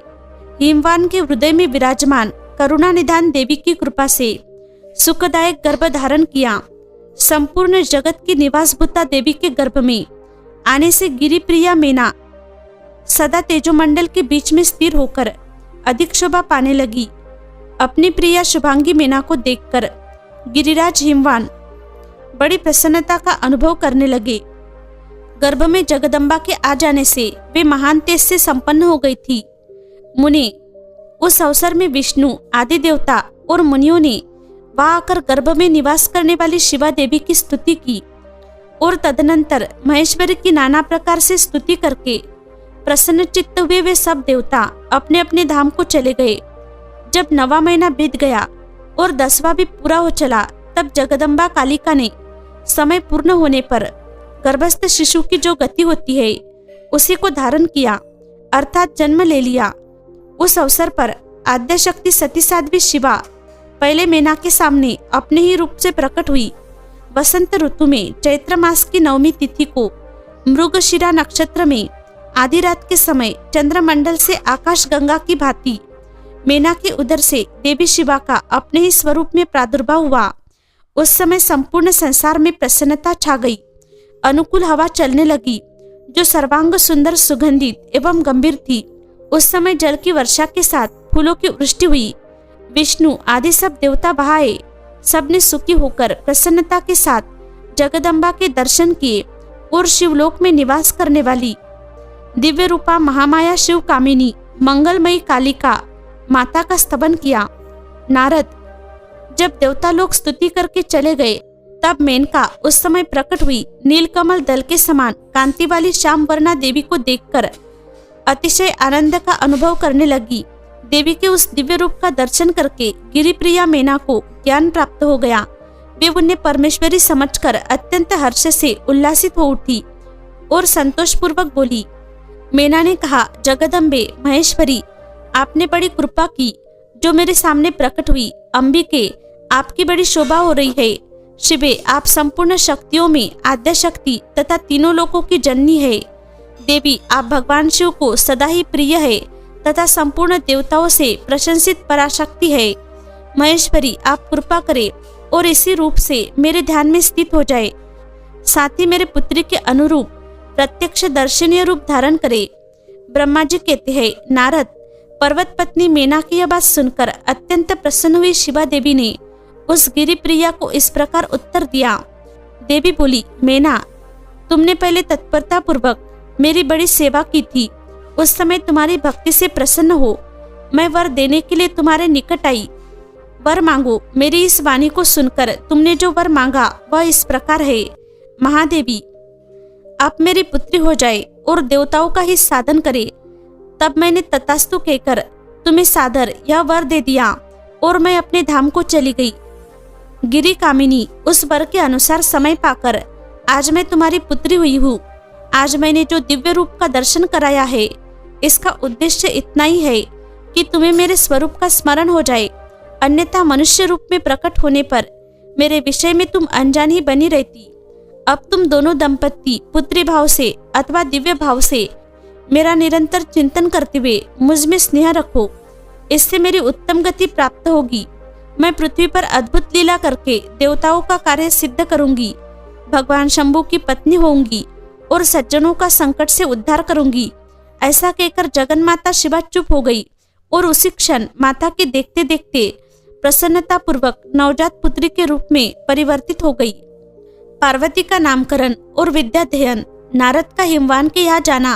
हिमवान के हृदय में विराजमान करुणा निधान देवी की कृपा से सुखदायक गर्भ धारण किया। संपूर्ण जगत की निवासभूता देवी के गर्भ में आने से गिरिप्रिया मेना सदा तेजोमंडल के बीच में स्थिर होकर अधिक शोभा पाने लगी। अपनी प्रिया शुभांगी मेना को देखकर गिरिराज हिमवान बड़ी प्रसन्नता का अनुभव करने लगे। गर्भ में जगदम्बा के आ जाने से वे महान तेज से संपन्न हो गई थी। मुनि, उस अवसर में विष्णु आदि देवता और मुनियों ने वहां आकर गर्भ में निवास करने वाली शिवा देवी की स्तुति की और तदनंतर महेश्वरी की नाना प्रकार से स्तुति करके प्रसन्न चित्त हुए वे सब देवता अपने अपने धाम को चले गए। जब 9वां महीना बीत गया और 10वां भी पूरा हो चला, तब जगदम्बा कालिका ने समय पूर्ण होने पर गर्भस्थ शिशु की जो गति होती है उसी को धारण किया, अर्थात जन्म ले लिया। उस अवसर पर आद्य शक्ति सती साध्वी शिवा पहले मेना के सामने अपने ही रूप से प्रकट हुई। वसंत ऋतु में चैत्र मास की 9वीं तिथि को मृगशिरा नक्षत्र में आधी रात के समय चंद्रमंडल से आकाश गंगा की भांति मेना के उदर से देवी शिवा का अपने ही स्वरूप में प्रादुर्भाव हुआ। उस समय संपूर्ण संसार में प्रसन्नता छा गई। अनुकूल हवा चलने लगी, जो सर्वांग सुंदर, सुगंधित एवं गंभीर थी। उस समय जल की वर्षा के साथ फूलों की वृष्टि हुई। विष्णु आदि सब देवता बहाए। सबने सुखी होकर प्रसन्नता के साथ जगदम्बा के दर्शन किए और शिवलोक में निवास करने वाली दिव्य रूपा महामाया शिव कामिनी मंगलमयी कालिका माता का स्तवन किया। नारद, जब देवता लोग स्तुति करके चले गए, तब मेनका उस समय प्रकट हुई। नीलकमल दल के समान कांति वाली श्याम वर्णा देवी को देखकर अतिशय आनंद का अनुभव करने लगी। देवी के उस दिव्य रूप का दर्शन करके गिरिप्रिया मेना को ज्ञान प्राप्त हो गया। वे उन्हें परमेश्वरी समझकर अत्यंत हर्ष से उल्लासित हो उठी और संतोषपूर्वक बोली। मीना ने कहा, जगदम्बे महेश्वरी, आपने बड़ी कृपा की जो मेरे सामने प्रकट हुई। अंबिके, आपकी बड़ी शोभा हो रही है। शिवे, आप संपूर्ण शक्तियों में आद्य शक्ति तथा तीनों लोकों की जननी है। देवी, आप भगवान शिव को सदा ही प्रिय है तथा संपूर्ण देवताओं से प्रशंसित पराशक्ति है। महेश्वरी, आप कृपा करें और इसी रूप से मेरे ध्यान में स्थित हो जाए, साथ ही मेरे पुत्री के अनुरूप प्रत्यक्ष दर्शनीय रूप धारण करे। ब्रह्मा जी कहते हैं, नारद, पर्वत पत्नी मेना की यह बात सुनकर अत्यंत प्रसन्न हुई शिवा देवी ने उस गिरि प्रिया को इस प्रकार उत्तर दिया। देवी बोली, मेना, तुमने पहले तत्परता पूर्वक मेरी बड़ी सेवा की थी। उस समय तुम्हारी भक्ति से प्रसन्न हो मैं वर देने के लिए तुम्हारे निकट आई। वर मांगो। मेरी इस वाणी को सुनकर तुमने जो वर मांगा वह इस प्रकार है। महादेवी, आप मेरी पुत्री हो जाए और देवताओं का ही साधन करे। तब मैंने तथास्तु कहकर तुम्हें सादर यह वर दे दिया और मैं अपने धाम को चली गई। गिरि कामिनी, उस वर के अनुसार समय पाकर आज मैं तुम्हारी पुत्री हुई हूँ। आज मैंने जो दिव्य रूप का दर्शन कराया है, इसका उद्देश्य इतना ही है कि तुम्हें मेरे स्वरूप का स्मरण हो जाए, अन्यथा मनुष्य रूप में प्रकट होने पर मेरे विषय में तुम अनजानी बनी रहती। अब तुम दोनों दंपत्ति पुत्री भाव से अथवा दिव्य भाव से मेरा निरंतर चिंतन करते हुए मुझ में स्नेह रखो। इससे मेरी उत्तम गति प्राप्त होगी। मैं पृथ्वी पर अद्भुत लीला करके देवताओं का कार्य सिद्ध करूंगी, भगवान शंभु की पत्नी होंगी और सज्जनों का संकट से उद्धार करूंगी। ऐसा कहकर जगन माता शिवा चुप हो गई और उसी क्षण माता के देखते देखते प्रसन्नता पूर्वक नवजात पुत्री के रूप में परिवर्तित हो गई। पार्वती का नामकरण और विद्याध्ययन। नारद का हिमवान के यहाँ जाना,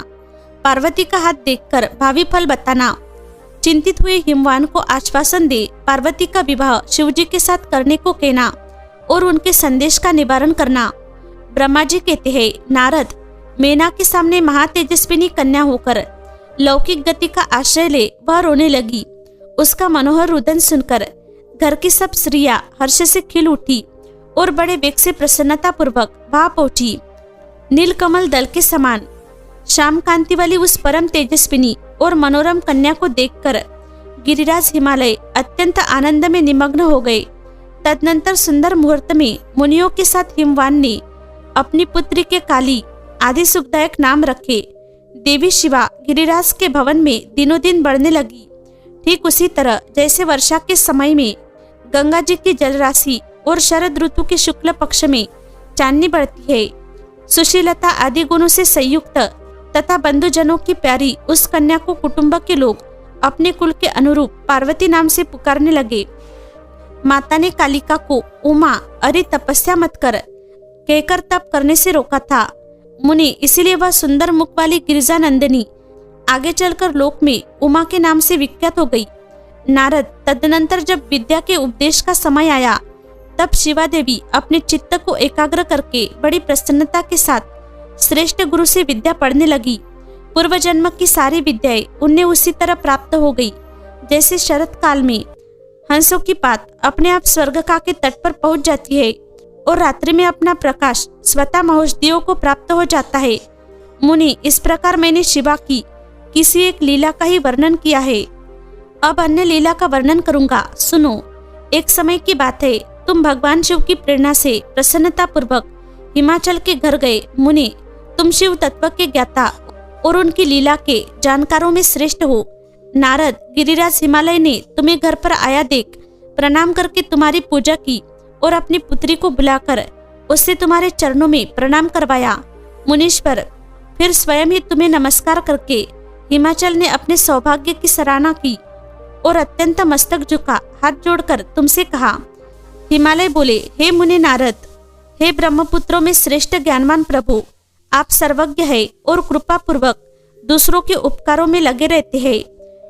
पार्वती का हाथ देखकर भावी फल बताना, चिंतित हुए हिमवान को आश्वासन दे पार्वती का विवाह शिवजी के साथ करने को कहना और उनके संदेश का निवारण करना। ब्रह्मा जी कहते हैं, नारद, मेना के सामने महातेजस्विनी कन्या होकर लौकिक गति का आश्रय ले वह रोने लगी। उसका मनोहर रुदन सुनकर घर की सब स्त्रियां हर्ष से खिल उठी और बड़े वेग से प्रसन्नता पूर्वक वहां पहुंची। नीलकमल दल के समान श्याम कांति वाली उस परम तेजस्विनी और मनोरम कन्या को देखकर गिरिराज हिमालय अत्यंत आनंद में निमग्न हो गए। तदनंतर सुंदर मुहूर्त में मुनियों के साथ हिमवान ने अपनी पुत्री के काली आदि सुखदायक नाम रखे। देवी शिवा गिरिराज के भवन में दिनों दिन बढ़ने लगी। ठीक उसी तरह जैसे वर्षा के समय में गंगा जी की जलराशि और शरद ऋतु के शुक्ल पक्ष में चांदनी बढ़ती है, सुशीलता आदि गुणों से संयुक्त तथा बंधुजनों की प्यारी उस कन्या को कुटुंब के लोग अपने कुल के अनुरूप पार्वती नाम से पुकारने लगे। माता ने कालिका को उमा, अरे तपस्या मत कर कहकर तप करने से रोका था। मुनि, इसीलिए वह सुंदर मुख वाली गिरिजा नंदिनी आगे चलकर लोक में उमा के नाम से विख्यात हो गई। नारद, तदनंतर जब विद्या के उपदेश का समय आया, तब शिवा देवी अपने चित्त को एकाग्र करके बड़ी प्रसन्नता के साथ श्रेष्ठ गुरु से विद्या पढ़ने लगी। पूर्व जन्म की सारी विद्याएं उन्हें उसी तरह प्राप्त हो गई जैसे शरत काल में हंसों की पात अपने आप स्वर्गिका के तट पर पहुंच जाती है और रात्रि में अपना प्रकाश स्वतः महौषधियों को प्राप्त हो जाता है। मुनि, इस प्रकार मैंने शिवा की किसी एक लीला का ही वर्णन किया है। अब अन्य लीला का वर्णन करूंगा, सुनो। एक समय की बात है, तुम भगवान शिव की प्रेरणा से प्रसन्नता पूर्वक हिमाचल के घर गए। मुनि, तुम शिव तत्व के ज्ञाता और उनकी लीला के जानकारों में श्रेष्ठ हो। नारद, गिरिराज हिमालय ने तुम्हें घर पर आया देख प्रणाम करके तुम्हारी पूजा की और अपनी पुत्री को बुलाकर उससे तुम्हारे चरणों में प्रणाम करवाया। मुनीश्वर फिर स्वयं ही तुम्हें नमस्कार करके हिमाचल ने अपने सौभाग्य की सराहना की और अत्यंत मस्तक झुका हाथ जोड़कर तुमसे कहा। हिमालय बोले, हे मुनि नारद, हे ब्रह्मपुत्रों में श्रेष्ठ ज्ञानवान प्रभु, आप सर्वज्ञ है और कृपा पूर्वक दूसरों के उपकारों में लगे रहते हैं।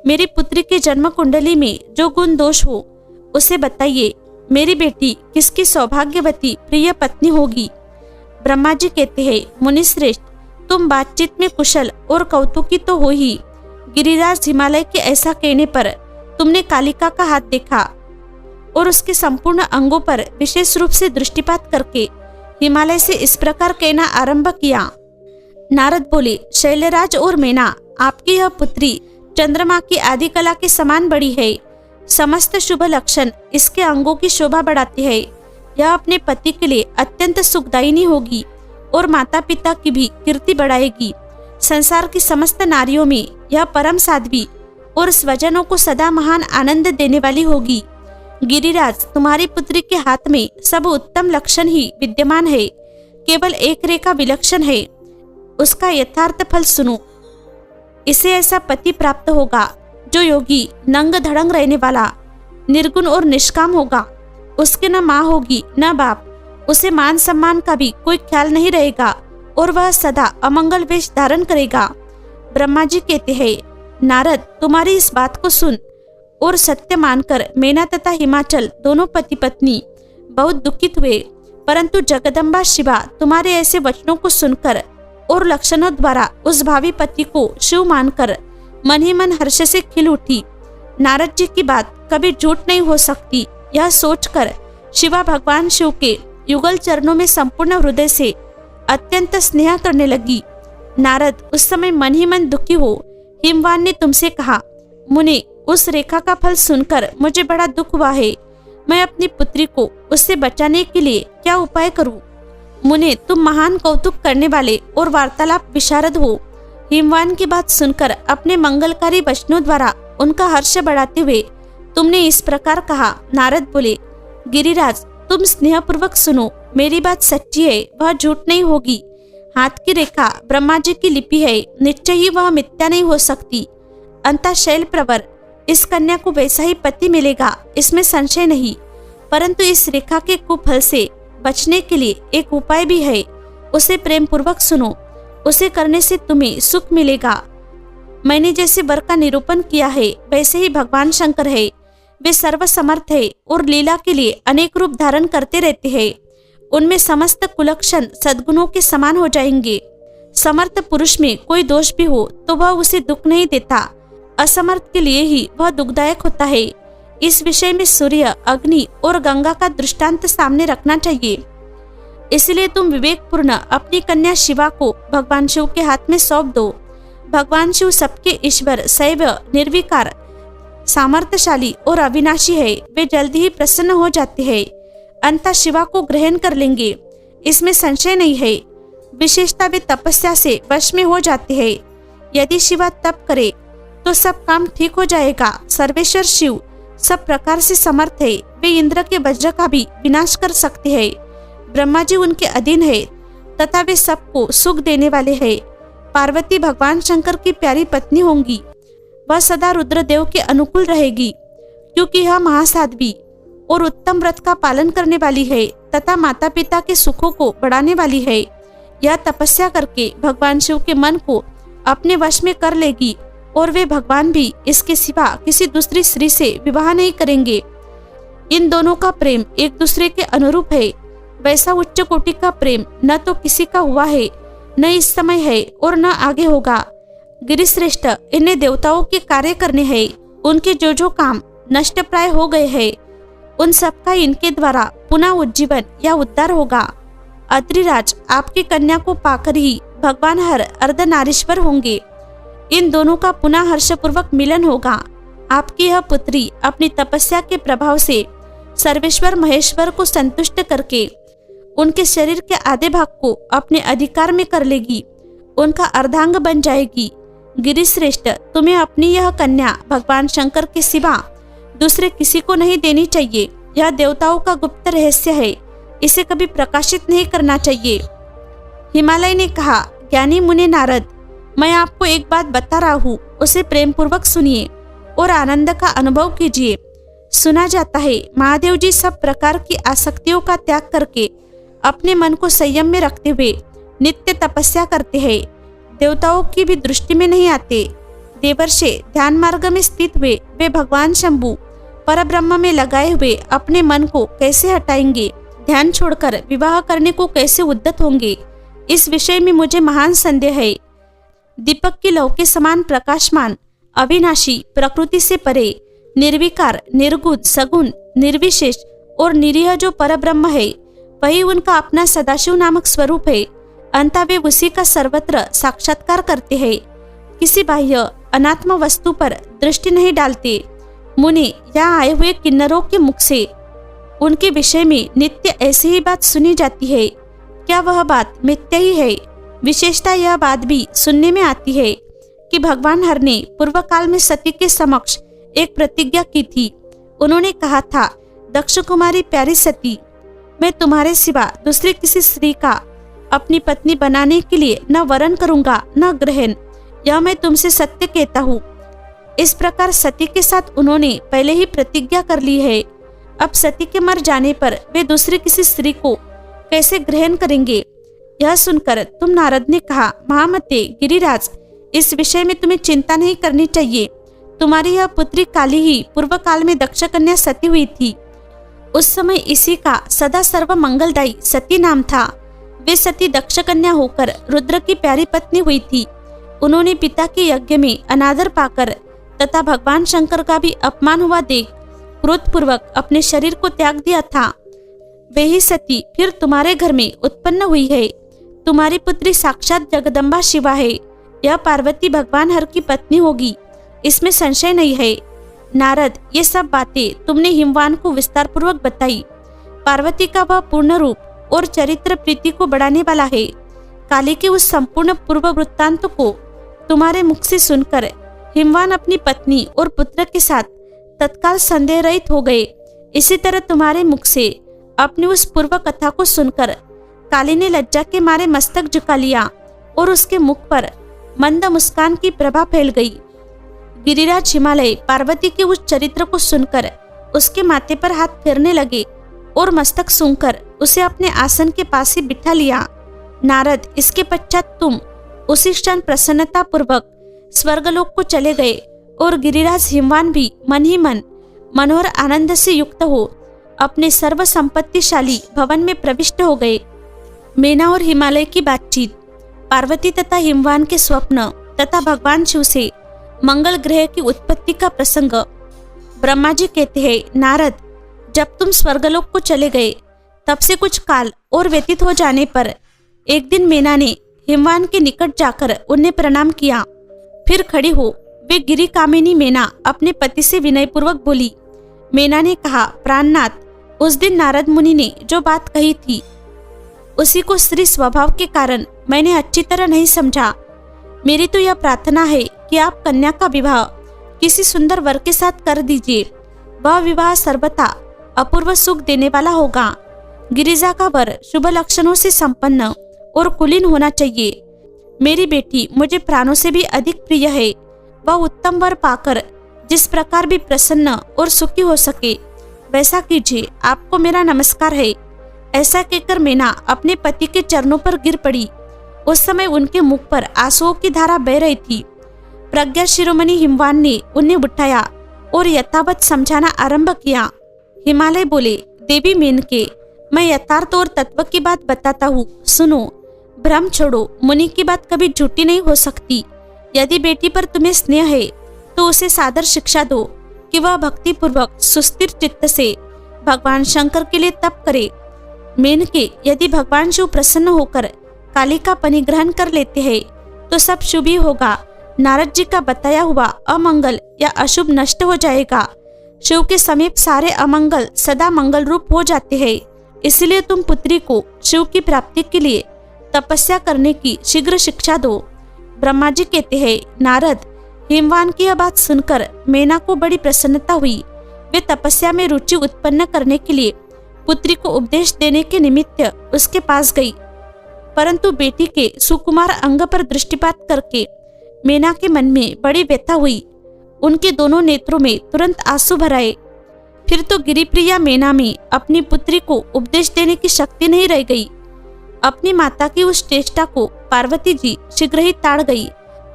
मेरी पुत्री के जन्म कुंडली में जो गुण दोष हो उसे बताइए। मेरी बेटी किसकी सौभाग्यवती प्रिय पत्नी होगी? ब्रह्मा जी कहते हैं, मुनिश्रेष्ठ, तुम बातचीत में कुशल और कौतुकी तो हो ही। गिरिराज हिमालय के ऐसा कहने पर तुमने कालिका का हाथ देखा और उसके संपूर्ण अंगों पर विशेष रूप से दृष्टिपात करके हिमालय से इस प्रकार कहना आरंभ किया। नारद बोले, शैलराज और मैना, आपकी यह पुत्री चंद्रमा की आदि कला के समान बड़ी है। समस्त शुभ लक्षण इसके अंगों की शोभा बढ़ाती है। यह अपने पति के लिए अत्यंत सुखदायिनी होगी और माता पिता की भी कीर्ति बढ़ाएगी। संसार की समस्त नारियों में यह परम साध्वी और स्वजनों को सदा महान आनंद देने वाली होगी। गिरिराज, तुम्हारी पुत्री के हाथ में सब उत्तम लक्षण ही विद्यमान है, केवल एक रेखा विलक्षण है। उसका यथार्थ फल सुनो। इसे ऐसा पति प्राप्त होगा जो योगी, नंग धड़ंग रहने वाला, निर्गुण और निष्काम होगा। उसके न माँ होगी न बाप, उसे मान सम्मान का भी कोई ख्याल नहीं रहेगा और वह सदा अमंगल वेश धारण करेगा। ब्रह्मा जी कहते हैं, नारद, तुम्हारी इस बात को सुन और सत्य मानकर मैना तथा हिमाचल दोनों पति पत्नी बहुत दुखित हुए, परंतु जगदम्बा शिवा तुम्हारे ऐसे वचनों को सुनकर और लक्षणों द्वारा उस भावी पति को शिव मानकर मन ही मन हर्ष से खिल उठी। नारद जी की बात कभी झूठ नहीं हो सकती, यह सोचकर शिवा भगवान शिव के युगल चरणों में संपूर्ण हृदय से अत्यंत स्नेह करने लगी। नारद, उस समय मन ही मन दुखी हो हिमवान ने तुमसे कहा, मुने, उस रेखा का फल सुनकर मुझे बड़ा दुख हुआ है। मैं अपनी पुत्री को उससे बचाने के लिए क्या उपाय करूं? मुने, तुम महान कौतुक करने वाले और वार्तालाप विशारद हो। हिमवान की बात सुनकर अपने मंगलकारी वचनों द्वारा उनका हर्ष बढ़ाते हुए तुमने इस प्रकार कहा। नारद बोले, गिरिराज, तुम स्नेहपूर्वक सुनो, मेरी बात सच्ची है, वह झूठ नहीं होगी। हाथ की रेखा ब्रह्मा जी की लिपि है, निश्चय ही वह मिथ्या नहीं हो सकती। अंतः शैल प्रवर, इस कन्या को वैसा ही पति मिलेगा, इसमें संशय नहीं। परंतु इस रेखा के कुफल से बचने के लिए एक उपाय भी है, उसे प्रेम पूर्वक सुनो। उसे करने से तुम्हें सुख मिलेगा। मैंने जैसे वर का निरूपण किया है वैसे ही भगवान शंकर है। वे सर्वसमर्थ है और लीला के लिए अनेक रूप धारण करते रहते हैं। उनमें समस्त कुलक्षण सद्गुणों के समान हो जाएंगे। समर्थ पुरुष में कोई दोष भी हो तो वह उसे दुख नहीं देता, असमर्थ के लिए ही वह दुखदायक होता है। इस विषय में सूर्य, अग्नि और गंगा का दृष्टांत सामने रखना चाहिए। इसलिए तुम विवेकपूर्ण अपनी कन्या शिवा को भगवान शिव के हाथ में सौंप दो। भगवान शिव सबके ईश्वर, शैव, निर्विकार, सामर्थ्यशाली और अविनाशी है। वे जल्दी ही प्रसन्न हो जाते हैं, अंततः शिवा को ग्रहण कर लेंगे, इसमें संशय नहीं है। विशेषता वे तपस्या से वश में हो जाते हैं। यदि शिवा तप करे तो सब काम ठीक हो जाएगा। सर्वेश्वर शिव सब प्रकार से समर्थ है। वे इंद्र के वज्र का भी विनाश कर सकते हैं। ब्रह्मा जी उनके अधीन है तथा वे सबको सुख देने वाले हैं। पार्वती भगवान शंकर की प्यारी पत्नी होंगी। वह सदा रुद्रदेव के अनुकूल रहेगी, क्योंकि यह महासाध्वी और उत्तम व्रत का पालन करने वाली है तथा माता पिता के सुखों को बढ़ाने वाली है। यह तपस्या करके भगवान शिव के मन को अपने वश में कर लेगी और वे भगवान भी इसके सिवा किसी दूसरी स्त्री से विवाह नहीं करेंगे। इन दोनों का प्रेम एक दूसरे के अनुरूप है। वैसा उच्च कोटि का प्रेम न तो किसी का हुआ है, न इस समय है और न आगे होगा। गिरिश्रेष्ठ, इन्हें देवताओं के कार्य करने हैं। उनके जो जो काम नष्ट प्राय हो गए हैं उन सब का इनके द्वारा पुनः उज्जीवन या उद्धार होगा। अत्रिराज, आपकी कन्या को पाकर ही भगवान हर अर्धनारीश्वर होंगे। इन दोनों का पुनः हर्षपूर्वक मिलन होगा। आपकी यह पुत्री अपनी तपस्या के प्रभाव से सर्वेश्वर महेश्वर को संतुष्ट करके उनके शरीर के आधे भाग को अपने अधिकार में कर लेगी, उनका अर्धांग बन जाएगी। गिरिश्रेष्ठ, तुम्हें अपनी यह कन्या भगवान शंकर के सिवा दूसरे किसी को नहीं देनी चाहिए। यह देवताओं का गुप्त रहस्य है, इसे कभी प्रकाशित नहीं करना चाहिए। हिमालय ने कहा, ज्ञानी मुनि नारद, मैं आपको एक बात बता रहा हूँ, उसे प्रेम पूर्वक सुनिए और आनंद का अनुभव कीजिए। सुना जाता है महादेव जी सब प्रकार की आसक्तियों का त्याग करके अपने मन को संयम में रखते हुए नित्य तपस्या करते हैं। देवताओं की भी दृष्टि में नहीं आते। देवर्षि ध्यान मार्ग में स्थित हुए वे भगवान शंभु परब्रह्म में लगाए हुए अपने मन को कैसे हटाएंगे, ध्यान छोड़कर विवाह करने को कैसे उद्यत होंगे, इस विषय में मुझे महान संदेह है। दीपक की लौ के समान प्रकाशमान, अविनाशी, प्रकृति से परे, निर्विकार, निर्गुण, सगुण, निर्विशेष और निरीह जो परब्रह्म है वही उनका अपना सदाशिव नामक स्वरूप है। अंततः वे उसी का सर्वत्र साक्षात्कार करते हैं, किसी बाह्य अनात्म वस्तु पर दृष्टि नहीं डालते। मुनि यहाँ आए हुए किन्नरों के मुख से उनके विषय में नित्य ऐसी ही बात सुनी जाती है। क्या वह बात मिथ्या ही है? विशेषता यह बात भी सुनने में आती है कि भगवान हर ने पूर्व काल में सती के समक्ष एक प्रतिज्ञा की थी। उन्होंने कहा था, दक्ष कुमारी प्यारी सती, मैं तुम्हारे सिवा दूसरी किसी स्त्री का अपनी पत्नी बनाने के लिए न वरण करूंगा न ग्रहण, यह मैं तुमसे सत्य कहता हूँ। इस प्रकार सती के साथ उन्होंने पहले ही प्रतिज्ञा कर ली है। अब सती के मर जाने पर वे दूसरी किसी स्त्री को कैसे ग्रहण करेंगे? यह सुनकर तुम नारद ने कहा, महामते गिरिराज, इस विषय में तुम्हें चिंता नहीं करनी चाहिए। तुम्हारी यह पुत्री काली ही पूर्व काल में दक्ष कन्या सती हुई थी। उस समय इसी का सदा सर्व मंगलदायी सती नाम था। वे सती दक्ष कन्या होकर रुद्र की प्यारी पत्नी हुई थी। उन्होंने पिता के यज्ञ में अनादर पाकर तथा भगवान शंकर का भी अपमान हुआ देख क्रोधपूर्वक अपने शरीर को त्याग दिया था। वे ही सती फिर तुम्हारे घर में उत्पन्न हुई है। तुम्हारी पुत्री साक्षात जगदम्बा शिवा है। यह पार्वती भगवान हर की पत्नी होगी, इसमें संशय नहीं है। नारद, ये सब बातें तुमने हिमवान को विस्तार पूर्वक बताई। पार्वती का वह पूर्ण रूप और चरित्र प्रीति को बढ़ाने वाला है। काली के उस संपूर्ण पूर्व वृत्तांत को तुम्हारे मुख से सुनकर हिमवान अपनी पत्नी और पुत्र के साथ तत्काल संदेह रहित हो गए। इसी तरह तुम्हारे मुख से अपनी उस पूर्व कथा को सुनकर काली ने लज्जा के मारे मस्तक झुका लिया और उसके मुख पर मंद मुस्कान की प्रभा फैल गई। गिरिराज हिमालय पार्वती के उस चरित्र को सुनकर उसके माथे पर हाथ फेरने लगे और मस्तक सूंघकर उसे अपने आसन के पास ही बिठा लिया। नारद, इसके पश्चात तुम उसी क्षण प्रसन्नता पूर्वक स्वर्गलोक को चले गए और गिरिराज हिमवान भी मन ही मन मनोहर आनंद से युक्त हो अपने सर्व संपत्तिशाली भवन में प्रविष्ट हो गए। मेना और हिमालय की बातचीत, पार्वती तथा हिमवान के स्वप्न तथा भगवान शिव से मंगल ग्रह की उत्पत्ति का प्रसंग। ब्रह्मा जी कहते हैं, नारद, जब तुम स्वर्गलोक को चले गए तब से कुछ काल और व्यतीत हो जाने पर एक दिन मेना ने हिमवान के निकट जाकर उन्हें प्रणाम किया। फिर खड़ी हो वे गिरी कामिनी मेना अपने पति से विनयपूर्वक बोली। मेना ने कहा, प्राणनाथ, उस दिन नारद मुनि ने जो बात कही थी उसी को स्त्री स्वभाव के कारण मैंने अच्छी तरह नहीं समझा। मेरी तो यह प्रार्थना है कि आप कन्या का विवाह किसी सुंदर वर के साथ कर दीजिए। वह विवाह सर्वथा अपूर्व सुख देने वाला होगा। गिरिजा का वर शुभ लक्षणों से संपन्न और कुलीन होना चाहिए। मेरी बेटी मुझे प्राणों से भी अधिक प्रिय है। वह उत्तम वर पाकर जिस प्रकार भी प्रसन्न और सुखी हो सके वैसा कीजिए। आपको मेरा नमस्कार है। ऐसा कहकर मेना अपने पति के चरणों पर गिर पड़ी। उस समय उनके मुख पर आंसुओं की धारा बह रही थी। प्रज्ञा शिरोमणि हिमवान ने उन्हें उठाया और यथावत समझाना आरंभ किया। हिमालय बोले, देवी मेनके, मैं यथार्थ और तत्व की बात बताता हूँ, सुनो। भ्रम छोड़ो, मुनि की बात कभी झूठी नहीं हो सकती। यदि बेटी पर तुम्हें स्नेह है तो उसे सादर शिक्षा दो कि वह भक्ति पूर्वक सुस्थिर चित्त से भगवान शंकर के लिए तप करे। मेनके, यदि भगवान शिव प्रसन्न होकर काली का परिग्रहण कर लेते हैं तो सब शुभ ही होगा। नारद जी का बताया हुआ अमंगल या अशुभ नष्ट हो जाएगा। शिव के समीप सारे अमंगल सदा मंगल रूप हो जाते हैं। इसलिए तुम पुत्री को शिव की प्राप्ति के लिए तपस्या करने की शीघ्र शिक्षा दो। ब्रह्मा जी कहते हैं, नारद, हिमवान की यह बात सुनकर मेना को बड़ी प्रसन्नता हुई। वे तपस्या में रुचि उत्पन्न करने के लिए पुत्री को उपदेश देने के निमित्त उसके पास गई, परंतु बेटी के सुकुमार अंग पर दृष्टिपात करके मेना के मन में बड़ी व्यथा हुई। उनके दोनों नेत्रों में तुरंत आंसू भर आए। फिर तो गिरिप्रिया मेना में अपनी पुत्री को उपदेश देने की शक्ति नहीं रह गई। अपनी माता की उस चेष्टा को पार्वती जी शीघ्र ही ताड़ गई।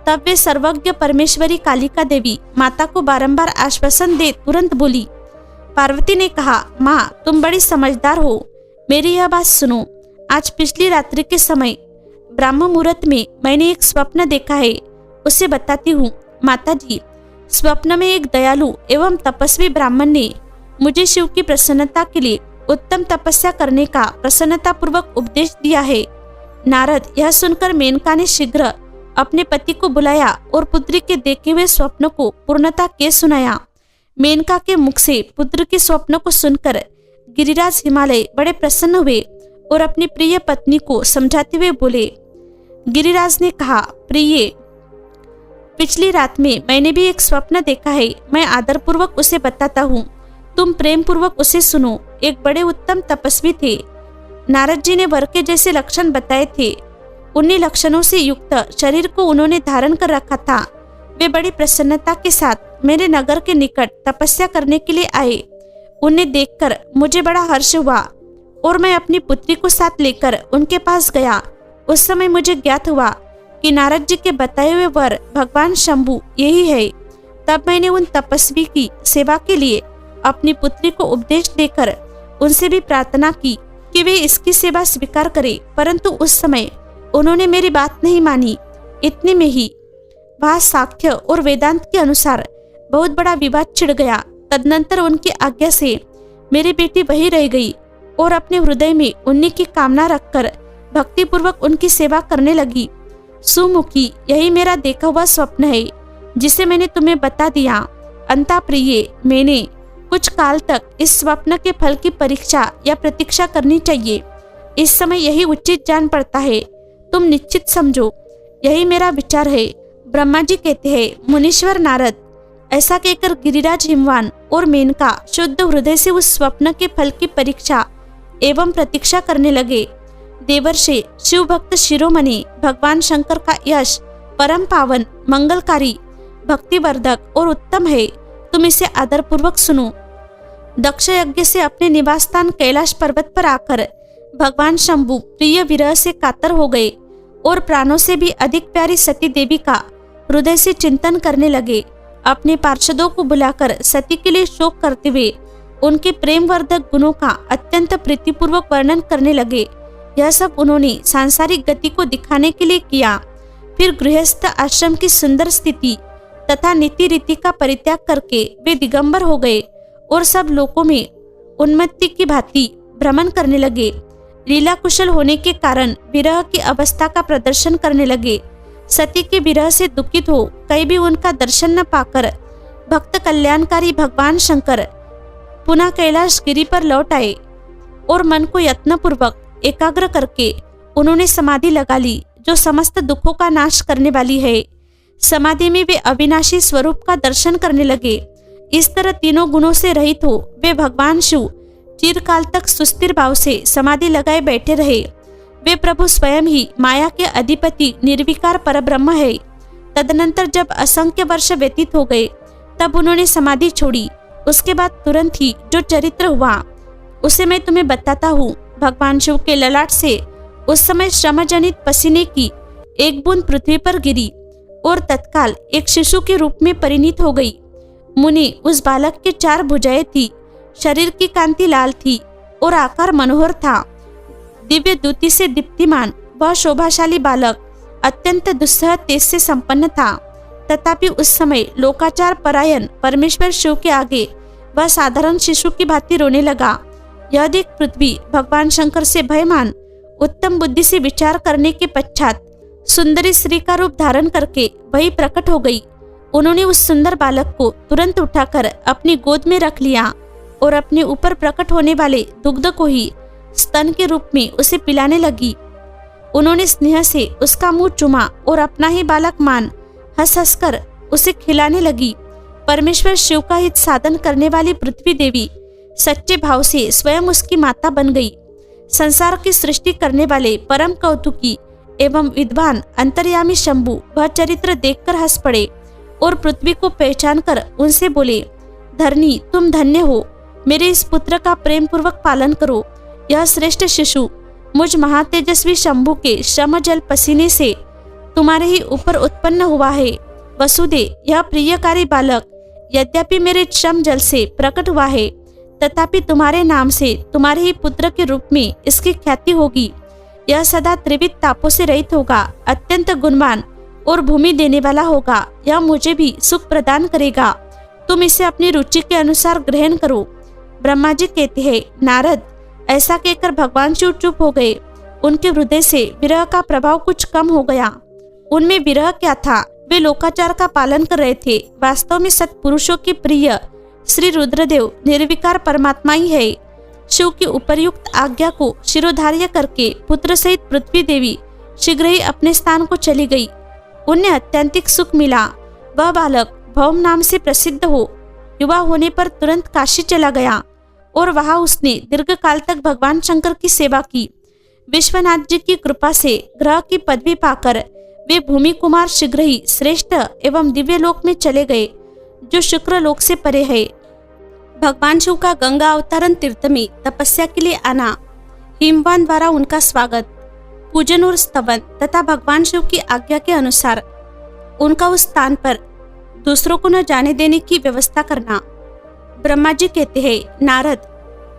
तब वे सर्वज्ञ परमेश्वरी कालिका देवी माता को बारंबार आश्वासन दे तुरंत बोली। पार्वती ने कहा, माँ, तुम बड़ी समझदार हो, मेरी यह बात सुनो। आज पिछली रात्रि के समय ब्राह्म मुहूर्त में मैंने एक स्वप्न देखा है, उसे बताती हूँ। माता जी, स्वप्न में एक दयालु एवं तपस्वी ब्राह्मण ने मुझे शिव की प्रसन्नता के लिए उत्तम तपस्या करने का प्रसन्नता पूर्वक उपदेश दिया है। नारद, यह सुनकर मेनका ने शीघ्र अपने पति को बुलाया और पुत्री के देखे हुए स्वप्न को पूर्णता के सुनाया। मेनका के मुख से पुत्र के स्वप्न को सुनकर गिरिराज हिमालय बड़े प्रसन्न हुए और अपनी प्रिय पत्नी को समझाते हुए बोले। गिरिराज ने कहा, प्रिय, पिछली रात में मैंने भी एक स्वप्न देखा है। मैं आदरपूर्वक उसे बताता हूँ, तुम प्रेम पूर्वक उसे सुनो। एक बड़े उत्तम तपस्वी थे। नारद जी ने वर के जैसे लक्षण बताए थे। उन्हीं लक्षणों से युक्त शरीर को उन्होंने धारण कर रखा था। वे बड़ी प्रसन्नता के साथ मेरे नगर के निकट तपस्या करने के लिए आए। उन्हें देखकर मुझे बड़ा हर्ष हुआ और मैं अपनी पुत्री को साथ लेकर उनके पास गया। उस समय मुझे ज्ञात हुआ कि नारद जी के बताए हुए वर भगवान शंभु यही है। तब मैंने उन तपस्वी की सेवा के लिए अपनी पुत्री को उपदेश देकर उनसे भी प्रार्थना की कि वे इसकी सेवा स्वीकार करें, परंतु उस समय उन्होंने मेरी बात नहीं मानी। इतने में ही वहाँ साख्य और वेदांत के अनुसार बहुत बड़ा विवाद छिड़ गया। तदनंतर उनकी आज्ञा से मेरी बेटी वही रह गई और अपने हृदय में उन्हीं की कामना रखकर भक्ति पूर्वक उनकी सेवा करने लगी। सुमुखी, यही मेरा देखा हुआ स्वप्न है जिसे मैंने तुम्हें बता दिया। अंता प्रिय, मैंने कुछ काल तक इस स्वप्न के फल की परीक्षा या प्रतीक्षा करनी चाहिए। इस समय यही उचित जान पड़ता है। तुम निश्चित समझो, यही मेरा विचार है। ब्रह्मा जी कहते हैं, मुनीश्वर नारद, ऐसा कहकर गिरिराज हिमवान और मेनका शुद्ध हृदय से उस स्वप्न के फल की परीक्षा एवं प्रतीक्षा करने लगे। देवर्षि शिव भक्त शिरोमणि भगवान शंकर का यश परम पावन, मंगलकारी, भक्तिवर्धक और उत्तम है। तुम इसे आदरपूर्वक सुनो। दक्ष यज्ञ से अपने निवास स्थान कैलाश पर्वत पर आकर भगवान शंभु प्रिय विरह से कातर हो गए और प्राणों से भी अधिक प्यारी सती देवी का हृदय से चिंतन करने लगे। अपने पार्षदों को बुलाकर सती के लिए शोक करते हुए उनके प्रेमवर्धक गुणों का अत्यंत प्रीतिपूर्वक वर्णन करने लगे। यह सब उन्होंने सांसारिक गति को दिखाने के लिए किया। फिर गृहस्थ आश्रम की सुंदर स्थिति तथा नीति रीति का परित्याग करके वे दिगंबर हो गए और सब लोकों में उन्मत्ति की भांति भ्रमण करने लगे। लीला कुशल होने के कारण विरह की अवस्था का प्रदर्शन करने लगे। सती के विरह से दुखित हो कहीं भी उनका दर्शन न पाकर भक्त कल्याणकारी भगवान शंकर पुनः कैलाश गिरी पर लौट आए और मन को यत्नपूर्वक एकाग्र करके उन्होंने समाधि लगा ली, जो समस्त दुखों का नाश करने वाली है। समाधि में वे अविनाशी स्वरूप का दर्शन करने लगे। इस तरह तीनों गुणों से रहित हो वे भगवान शिव चिरकाल तक सुस्थिर भाव से समाधि लगाए बैठे रहे। वे प्रभु स्वयं ही माया के अधिपति निर्विकार परब्रह्म है। तदनंतर जब असंख्य वर्ष व्यतीत हो गए तब उन्होंने समाधि छोड़ी। उसके बाद तुरंत ही जो चरित्र हुआ उसे मैं तुम्हें बताता हूँ। भगवान शिव के ललाट से उस समय श्रमजनित पसीने की एक बूंद पृथ्वी पर गिरी और तत्काल एक शिशु के रूप में परिणित हो गई। मुनि, उस बालक के 4 भुजाएं थी, शरीर की कांति लाल थी और आकार मनोहर था। दिव्य द्युति से दीप्तिमान वह शोभाशाली बालक अत्यंत दुस्सह तेज से संपन्न था। तथापि उस समय लोकाचार परायण परमेश्वर शिव के आगे वह साधारण शिशु की भांति रोने लगा। यह देख पृथ्वी भगवान शंकर से भयमान उत्तम बुद्धि से विचार करने के पश्चात सुंदरी स्त्री का रूप धारण करके वही प्रकट हो गई। उन्होंने उस सुंदर बालक को तुरंत उठाकर अपनी गोद में रख लिया और अपने ऊपर प्रकट होने वाले दुग्ध को ही स्तन के रूप में उसे पिलाने लगी। उन्होंने स्नेह से उसका मुंह चूमा और अपना ही बालक मान हंस हंसकर उसे खिलाने लगी। परमेश्वर शिव का हित साधन करने वाली पृथ्वी देवी सच्चे भाव से स्वयं उसकी माता बन गई। संसार की सृष्टि करने वाले परम कौतुकी एवं विद्वान अंतर्यामी शंभु वह चरित्र देखकर हंस पड़े और पृथ्वी को पहचान कर उनसे बोले, धरनी, तुम धन्य हो। मेरे इस पुत्र का प्रेम पूर्वक पालन करो। यह श्रेष्ठ शिशु मुझ महातेजस्वी शंभु के श्रम जल पसीने से तुम्हारे ही ऊपर उत्पन्न हुआ है। वसुदे, यह प्रियकारी बालक यद्यपि मेरे श्रम जल से प्रकट हुआ है, तथापि तुम्हारे नाम से तुम्हारे ही पुत्र के रूप में इसकी ख्याति होगी। यह सदा त्रिविध तापों से रहित होगा, अत्यंत गुणवान और भूमि देने वाला होगा। यह मुझे भी सुख प्रदान करेगा। तुम इसे अपनी रुचि के अनुसार ग्रहण करो। ब्रह्मा जी कहते हैं, नारद, ऐसा कहकर भगवान शिव चुप हो गए। उनके हृदय से विरह का प्रभाव कुछ कम हो गया। उनमें विरह क्या था, वे लोकाचार का पालन कर रहे थे। वास्तव में सत्पुरुषों के प्रिय श्री रुद्रदेव निर्विकार परमात्मा ही है। शिव की उपर्युक्त आज्ञा को शिरोधार्य करके पुत्र सहित पृथ्वी देवी शीघ्र ही अपने स्थान को चली गई। उन्हें अत्यंतिक सुख मिला। वह बालक भौम नाम से प्रसिद्ध हो युवा होने पर तुरंत काशी चला गया और वहां उसने दीर्घ काल तक भगवान शंकर की सेवा की। विश्वनाथ जी की कृपा से ग्रह की पदवी पाकर वे भूमि कुमार शीघ्र ही श्रेष्ठ एवं दिव्य लोक में चले गए, जो शुक्र लोक से परे है। भगवान शिव का गंगा अवतरण तीर्थ में तपस्या के लिए आना, हिमवान द्वारा उनका स्वागत, पूजन और स्तवन तथा भगवान शिव की आज्ञा के अनुसार उनका उस स्थान पर दूसरों को न जाने देने की व्यवस्था करना। ब्रह्मा जी कहते हैं, नारद,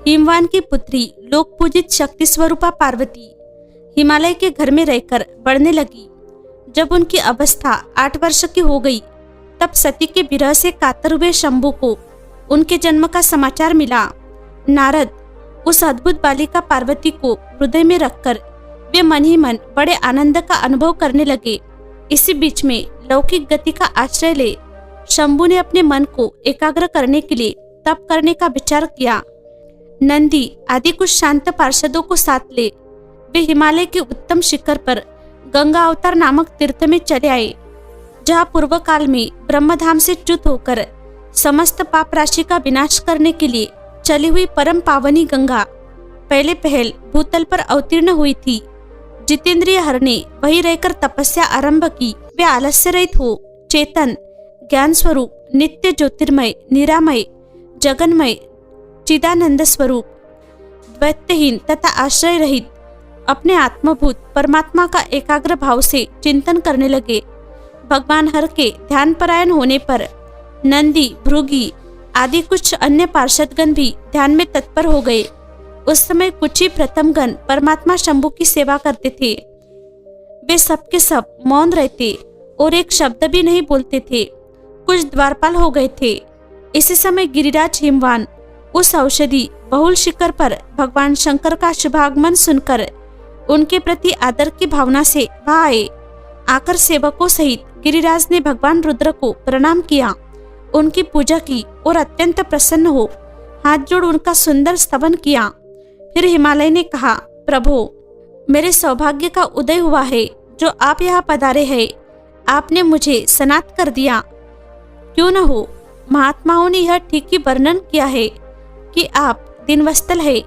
हिमवान की पुत्री लोक पूजित शक्ति स्वरूपा पार्वती हिमालय के घर में रहकर बढ़ने लगी। जब उनकी अवस्था 8 वर्ष की हो गई, तब सती के विरह से कातर हुए शंभु को उनके जन्म का समाचार मिला। नारद उस अद्भुत बालिका पार्वती को हृदय में रखकर वे मन ही मन बड़े आनंद का अनुभव करने लगे। इसी बीच में लौकिक गति का आश्रय ले शंभु ने अपने मन को एकाग्र करने के लिए तप करने का विचार किया। नंदी आदि कुछ शांत पार्षदों को साथ ले वे हिमालय के उत्तम शिखर पर गंगा अवतार नामक तीर्थ में चले आए, जहाँ पूर्व काल में ब्रह्मधाम से च्युत होकर समस्त पाप राशि का विनाश करने के लिए चली हुई परम पावनी गंगा पहले पहल भूतल पर अवतीर्ण हुई थी। जितेंद्रिय हर ने वही रहकर तपस्या आरंभ की। वे आलस्य रहित हो चेतन ज्ञान स्वरूप नित्य ज्योतिर्मय निरामय जगन्मय चिदानंद स्वरूप द्वैतहीन तथा आश्रय रहित अपने आत्मभूत परमात्मा का एकाग्र भाव से चिंतन करने लगे। भगवान हर के ध्यान परायण होने पर नंदी भृगी आदि कुछ अन्य पार्षदगण भी ध्यान में तत्पर हो गए। उस समय कुछ ही प्रथमगण परमात्मा शंभु की सेवा करते थे। वे सबके सब मौन रहते और एक शब्द भी नहीं बोलते थे। कुछ द्वारपाल हो गए थे। इसी समय गिरिराज हिमवान उस औषधि बहुल शिखर पर भगवान शंकर का शुभागमन सुनकर उनके प्रति आदर की भावना से वहां आए। आकर सेवकों सहित गिरिराज ने भगवान रुद्र को प्रणाम किया, उनकी पूजा की और अत्यंत प्रसन्न हो हाथ जोड़ उनका सुंदर स्तवन किया। फिर हिमालय ने कहा, प्रभु, मेरे सौभाग्य का उदय हुआ है जो आप यहाँ पधारे हैं। आपने मुझे सनात कर दिया। क्यों न हो, महात्माओं ने यह ठीक ही वर्णन किया है कि आप दिनवस्तल है।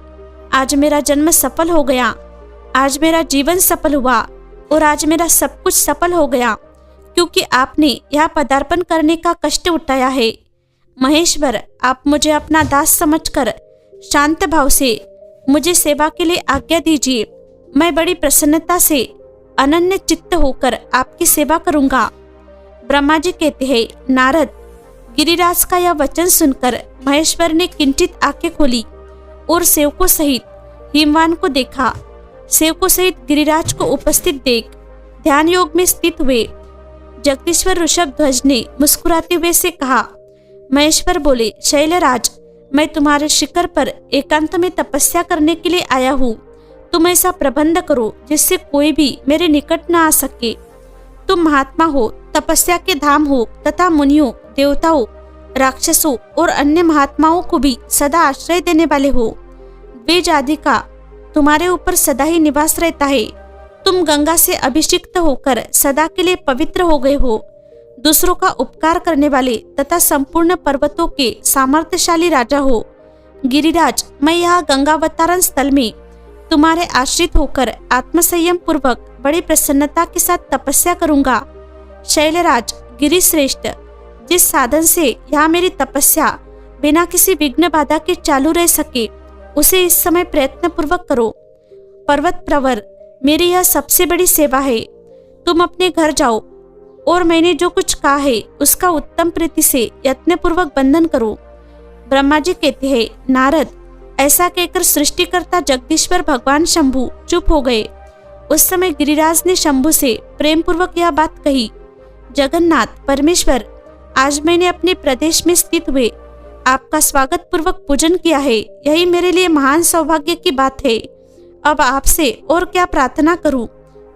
आज मेरा जन्म सफल हो गया, आज मेरा जीवन सफल हुआ और आज मेरा सब कुछ सफल हो गया, क्योंकि आपने यह पदार्पण करने का कष्ट उठाया है। महेश्वर, आप मुझे अपना दास समझकर शांत भाव से मुझे सेवा के लिए आज्ञा दीजिए। मैं बड़ी प्रसन्नता से अनन्य चित्त होकर आपकी सेवा करूंगा। ब्रह्मा जी कहते हैं, नारद, गिरिराज का यह वचन सुनकर महेश्वर ने किंचित आंखें खोली और सेवकों सहित हिमवान को देखा। सेवकों सहित गिरिराज को उपस्थित देख ध्यान योग में स्थित हुए। जगदीश्वर ऋषभ ध्वज ने मुस्कुराते हुए से कहा। महेश्वर बोले, शैलराज, मैं तुम्हारे शिखर पर एकांत में तपस्या करने के लिए आया हूँ। तुम ऐसा प्रबंध करो जिससे कोई भी मेरे निकट न आ सके। तुम महात्मा हो, तपस्या के धाम हो तथा मुनियों, देवताओं, राक्षसों और अन्य महात्माओं को भी सदा आश्रय देने वाले हो। द्विज आदि का तुम्हारे ऊपर सदा ही निवास रहता है। तुम गंगा से अभिषिक्त होकर सदा के लिए पवित्र हो गए हो। दूसरों का उपकार करने वाले तथा संपूर्ण पर्वतों के सामर्थ्यशाली राजा हो। गिरिराज, मैं यहाँ गंगावतारण स्थल में तुम्हारे आश्रित होकर आत्मसंयम पूर्वक बड़ी प्रसन्नता के साथ तपस्या करूंगा। शैलराज, गिरिश्रेष्ठ, जिस साधन से यहाँ मेरी तपस्या बिना किसी विघ्न बाधा के चालू रह सके, उसे इस समय प्रयत्न पूर्वक करो। पर्वत प्रवर, मेरी यह सबसे बड़ी सेवा है। तुम अपने घर जाओ और मैंने जो कुछ कहा है उसका उत्तम प्रीति से यत्नपूर्वक बंधन करो। ब्रह्मा जी कहते हैं, नारद, ऐसा कहकर सृष्टिकर्ता जगदीश्वर भगवान शंभु चुप हो गए। उस समय गिरिराज ने शंभु से प्रेम पूर्वक यह बात कही। जगन्नाथ परमेश्वर, आज मैंने अपने प्रदेश में स्थित हुए आपका स्वागत पूर्वक पूजन किया है। यही मेरे लिए महान सौभाग्य की बात है। अब आपसे और क्या प्रार्थना करूं?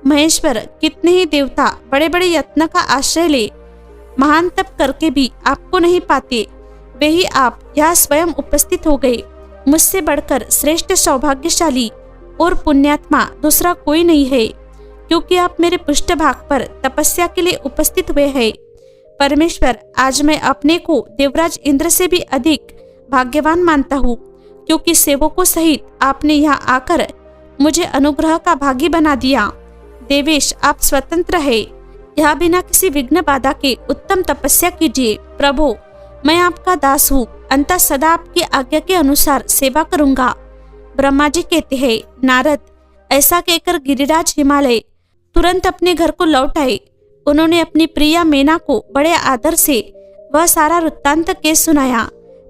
महेश्वर, कितने ही देवता बड़े बड़े यत्न का आश्रय ले महान तप करके भी आपको नहीं पाते, वे ही आप यहाँ स्वयं उपस्थित हो गए। मुझसे बढ़कर श्रेष्ठ सौभाग्यशाली और पुण्यात्मा दूसरा कोई नहीं है, क्योंकि आप मेरे पृष्ठभाग पर तपस्या के लिए उपस्थित हुए हैं। परमेश्वर, आज मैं अपने को देवराज इंद्र से भी अधिक भाग्यवान मानता हूँ, क्योंकि सेवकों सहित आपने यहाँ आकर मुझे अनुग्रह का भागी बना दिया। देवेश, आप स्वतंत्र है, यहाँ बिना किसी विघ्न बाधा के उत्तम तपस्या कीजिए। प्रभु, मैं आपका दास हूँ, अंततः सदा आपकी आज्ञा के अनुसार सेवा करूंगा। ब्रह्मा जी कहते हैं, नारद, ऐसा कहकर गिरिराज हिमालय तुरंत अपने घर को लौट आए। उन्होंने अपनी प्रिया मेना को बड़े आदर से वह सारा वृत्तांत के सुनाया।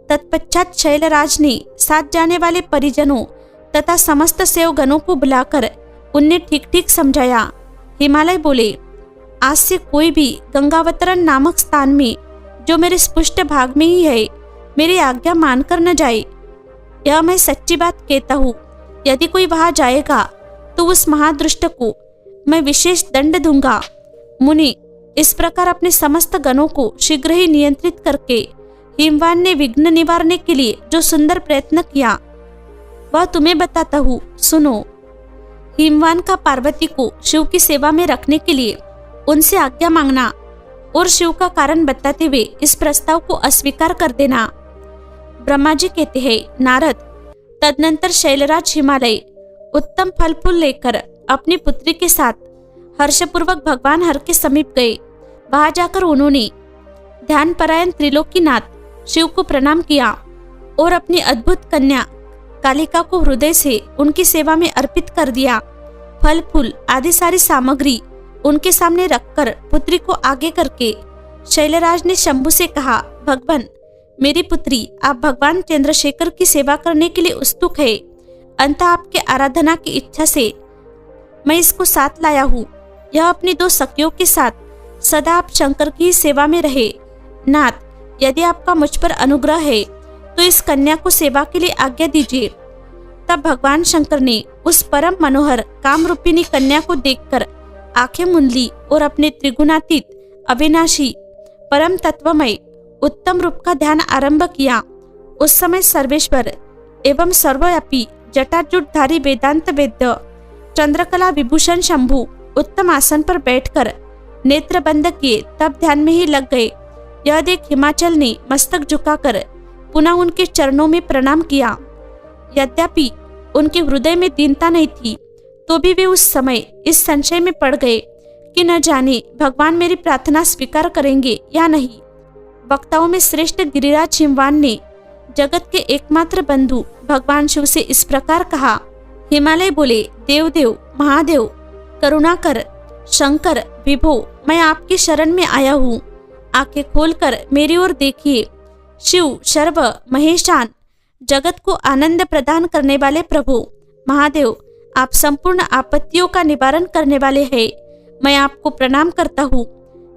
तत्पश्चात शैलराज ने साथ जाने वाले परिजनों तथा समस्त सेवगणों को बुलाकर उन्हें ठीक ठीक समझाया। हिमालय बोले, आज से कोई भी गंगावतरण नामक स्थान में, जो मेरे स्पुष्ट भाग में ही है, मेरी आज्ञा मानकर न जाए। यह मैं सच्ची बात कहता हूँ। यदि कोई वहां जाएगा तो उस महादृष्ट को मैं विशेष दंड दूंगा। मुनि, इस प्रकार अपने समस्त गणों को शीघ्र ही नियंत्रित करके हिमवान ने विघ्न निवारने के लिए जो सुंदर प्रयत्न किया, वह तुम्हें बताता हूँ, सुनो। हिमवान का पार्वती को शिव की सेवा में रखने के लिए उनसे आज्ञा मांगना और शिव का कारण बताते हुए इस प्रस्ताव को अस्वीकार कर देना। ब्रह्मा जी कहते हैं, नारद, तदनंतर शैलराज हिमालय उत्तम फल फूल लेकर अपनी पुत्री के साथ हर्षपूर्वक भगवान हर के समीप गए। वहां जाकर उन्होंने ध्यान परायण त्रिलोकीनाथ शिव को प्रणाम किया और अपनी अद्भुत कन्या कालिका को हृदय से उनकी सेवा में अर्पित कर दिया। फल फूल आदि सारी सामग्री उनके सामने रखकर पुत्री को आगे करके शैलराज ने शंभु से कहा, भगवान, मेरी पुत्री, आप भगवान चंद्रशेखर की सेवा करने के लिए उत्सुक है। अंततः आपके आराधना की इच्छा से मैं इसको साथ लाया हूँ। यह अपनी दो सखियों के साथ सदा आप शंकर की सेवा में रहे। नाथ, यदि आपका मुझ पर अनुग्रह है तो इस कन्या को सेवा के लिए आज्ञा दीजिए। तब भगवान शंकर ने उस परम मनोहर काम रूपिणी कन्या को देखकर आंखें मूंद ली और अपने त्रिगुणातीत अविनाशी परम तत्वमय उत्तम रूप का ध्यान आरंभ किया। उस समय सर्वेश्वर एवं सर्वव्यापी जटाजूटधारी वेदांत वेद्य चंद्रकला विभूषण शंभु उत्तम आसन पर बैठकर नेत्र बंद किए तब ध्यान में ही लग गए। यह देख हिमाचल ने मस्तक झुकाकर पुनः उनके चरणों में प्रणाम किया। यद्यपि उनके हृदय में दीनता नहीं थी, तो भी वे उस समय इस संशय में पड़ गए कि न जाने भगवान मेरी प्रार्थना स्वीकार करेंगे या नहीं। वक्ताओं में श्रेष्ठ गिरिराज हिमवान ने जगत के एकमात्र बंधु भगवान शिव से इस प्रकार कहा। हिमालय बोले, देवदेव महादेव, करुणाकर शंकर विभो, मैं आपकी शरण में आया हूँ। आंखें खोलकर मेरी ओर देखिए। शिव सर्व महेशान, जगत को आनंद प्रदान करने वाले प्रभु महादेव, आप संपूर्ण आपत्तियों का निवारण करने वाले हैं। मैं आपको प्रणाम करता हूँ।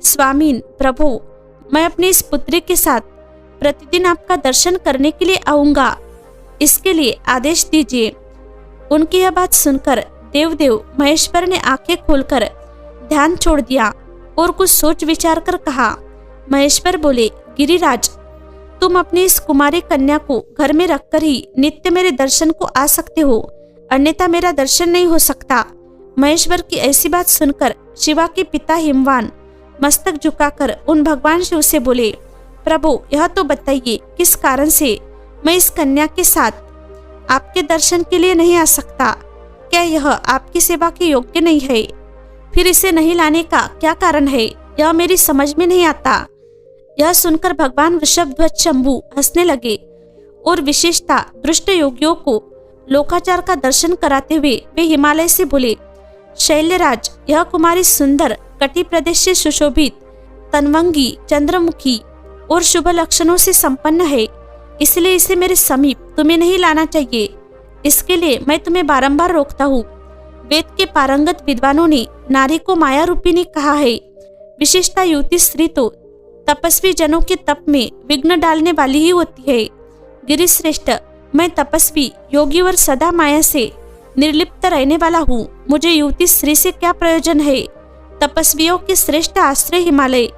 स्वामीन प्रभु, मैं अपनी इस पुत्री के साथ प्रतिदिन आपका दर्शन करने के लिए आऊंगा, इसके लिए आदेश दीजिए। उनकी यह बात सुनकर देवदेव महेश्वर ने आंखें खोलकर ध्यान छोड़ दिया और कुछ सोच विचार कर कहा। महेश्वर बोले, गिरिराज, तुम अपनी इस कुमारी कन्या को घर में रखकर ही नित्य मेरे दर्शन को आ सकते हो, अन्यथा मेरा दर्शन नहीं हो सकता। महेश्वर की ऐसी बात सुनकर शिवा के पिता हिमवान मस्तक झुकाकर उन भगवान शिव से बोले, प्रभु, यह तो बताइए किस कारण से मैं इस कन्या के साथ आपके दर्शन के लिए नहीं आ सकता? क्या यह आपकी सेवा के योग्य नहीं है? फिर इसे नहीं लाने का क्या कारण है? यह मेरी समझ में नहीं आता। यह सुनकर भगवान वृषभध्वज शंभु हंसने लगे और विशेषता दृष्ट योगियों को लोकाचार का दर्शन कराते हुए वे हिमालय से बोले, शैल्यराज, यह कुमारी सुंदर कटी प्रदेश से सुशोभित, तनवंगी, चंद्रमुखी और शुभ लक्षणों से संपन्न है, इसलिए इसे मेरे समीप तुम्हें नहीं लाना चाहिए। इसके लिए मैं तुम्हें बारंबार रोकता हूँ। वेद के पारंगत विद्वानों ने नारी को माया रूपिणी कहा है। विशेषता युवती स्त्री तो तपस्वी जनों के तप में विघ्न डालने वाली ही होती है। गिरिश्रेष्ठ, मैं तपस्वी योगी और सदा माया से निर्लिप्त रहने वाला हूँ। मुझे युवती स्त्री से क्या प्रयोजन है? तपस्वियों के श्रेष्ठ आश्रय हिमालय।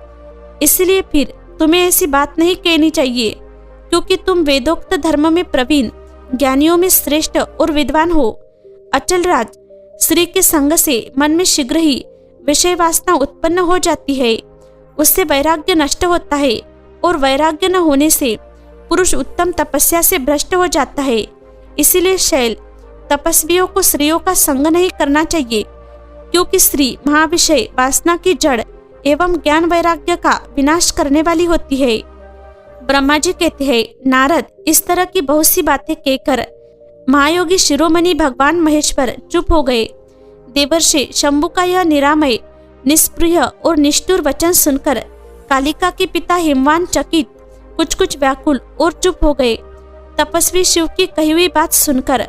इसलिए फिर तुम्हें ऐसी बात नहीं कहनी चाहिए, क्योंकि तुम वेदोक्त धर्म में प्रवीण, ज्ञानियों में श्रेष्ठ और विद्वान हो। अचल राज, स्त्री के संग से मन में शीघ्र ही विषय वासना उत्पन्न हो जाती है। उससे वैराग्य नष्ट होता है और वैराग्य न होने से पुरुष उत्तम तपस्या से भ्रष्ट हो जाता है। इसीलिए शैल, तपस्वियों को स्त्रियों का संग नहीं करना चाहिए, क्योंकि स्त्री महाविषय वासना की जड़ एवं ज्ञान वैराग्य का विनाश करने वाली होती है। ब्रह्मा जी कहते हैं, नारद, इस तरह की बहुत सी बातें कहकर महायोगी शिरोमणि भगवान महेश्वर चुप हो गए। देवर्षि शंभु का यह निरामय, निष्प्रिय और निष्ठुर वचन सुनकर कालिका के पिता हिमवान चकित, कुछ व्याकुल और चुप हो गए। तपस्वी शिव की कही हुई बात सुनकर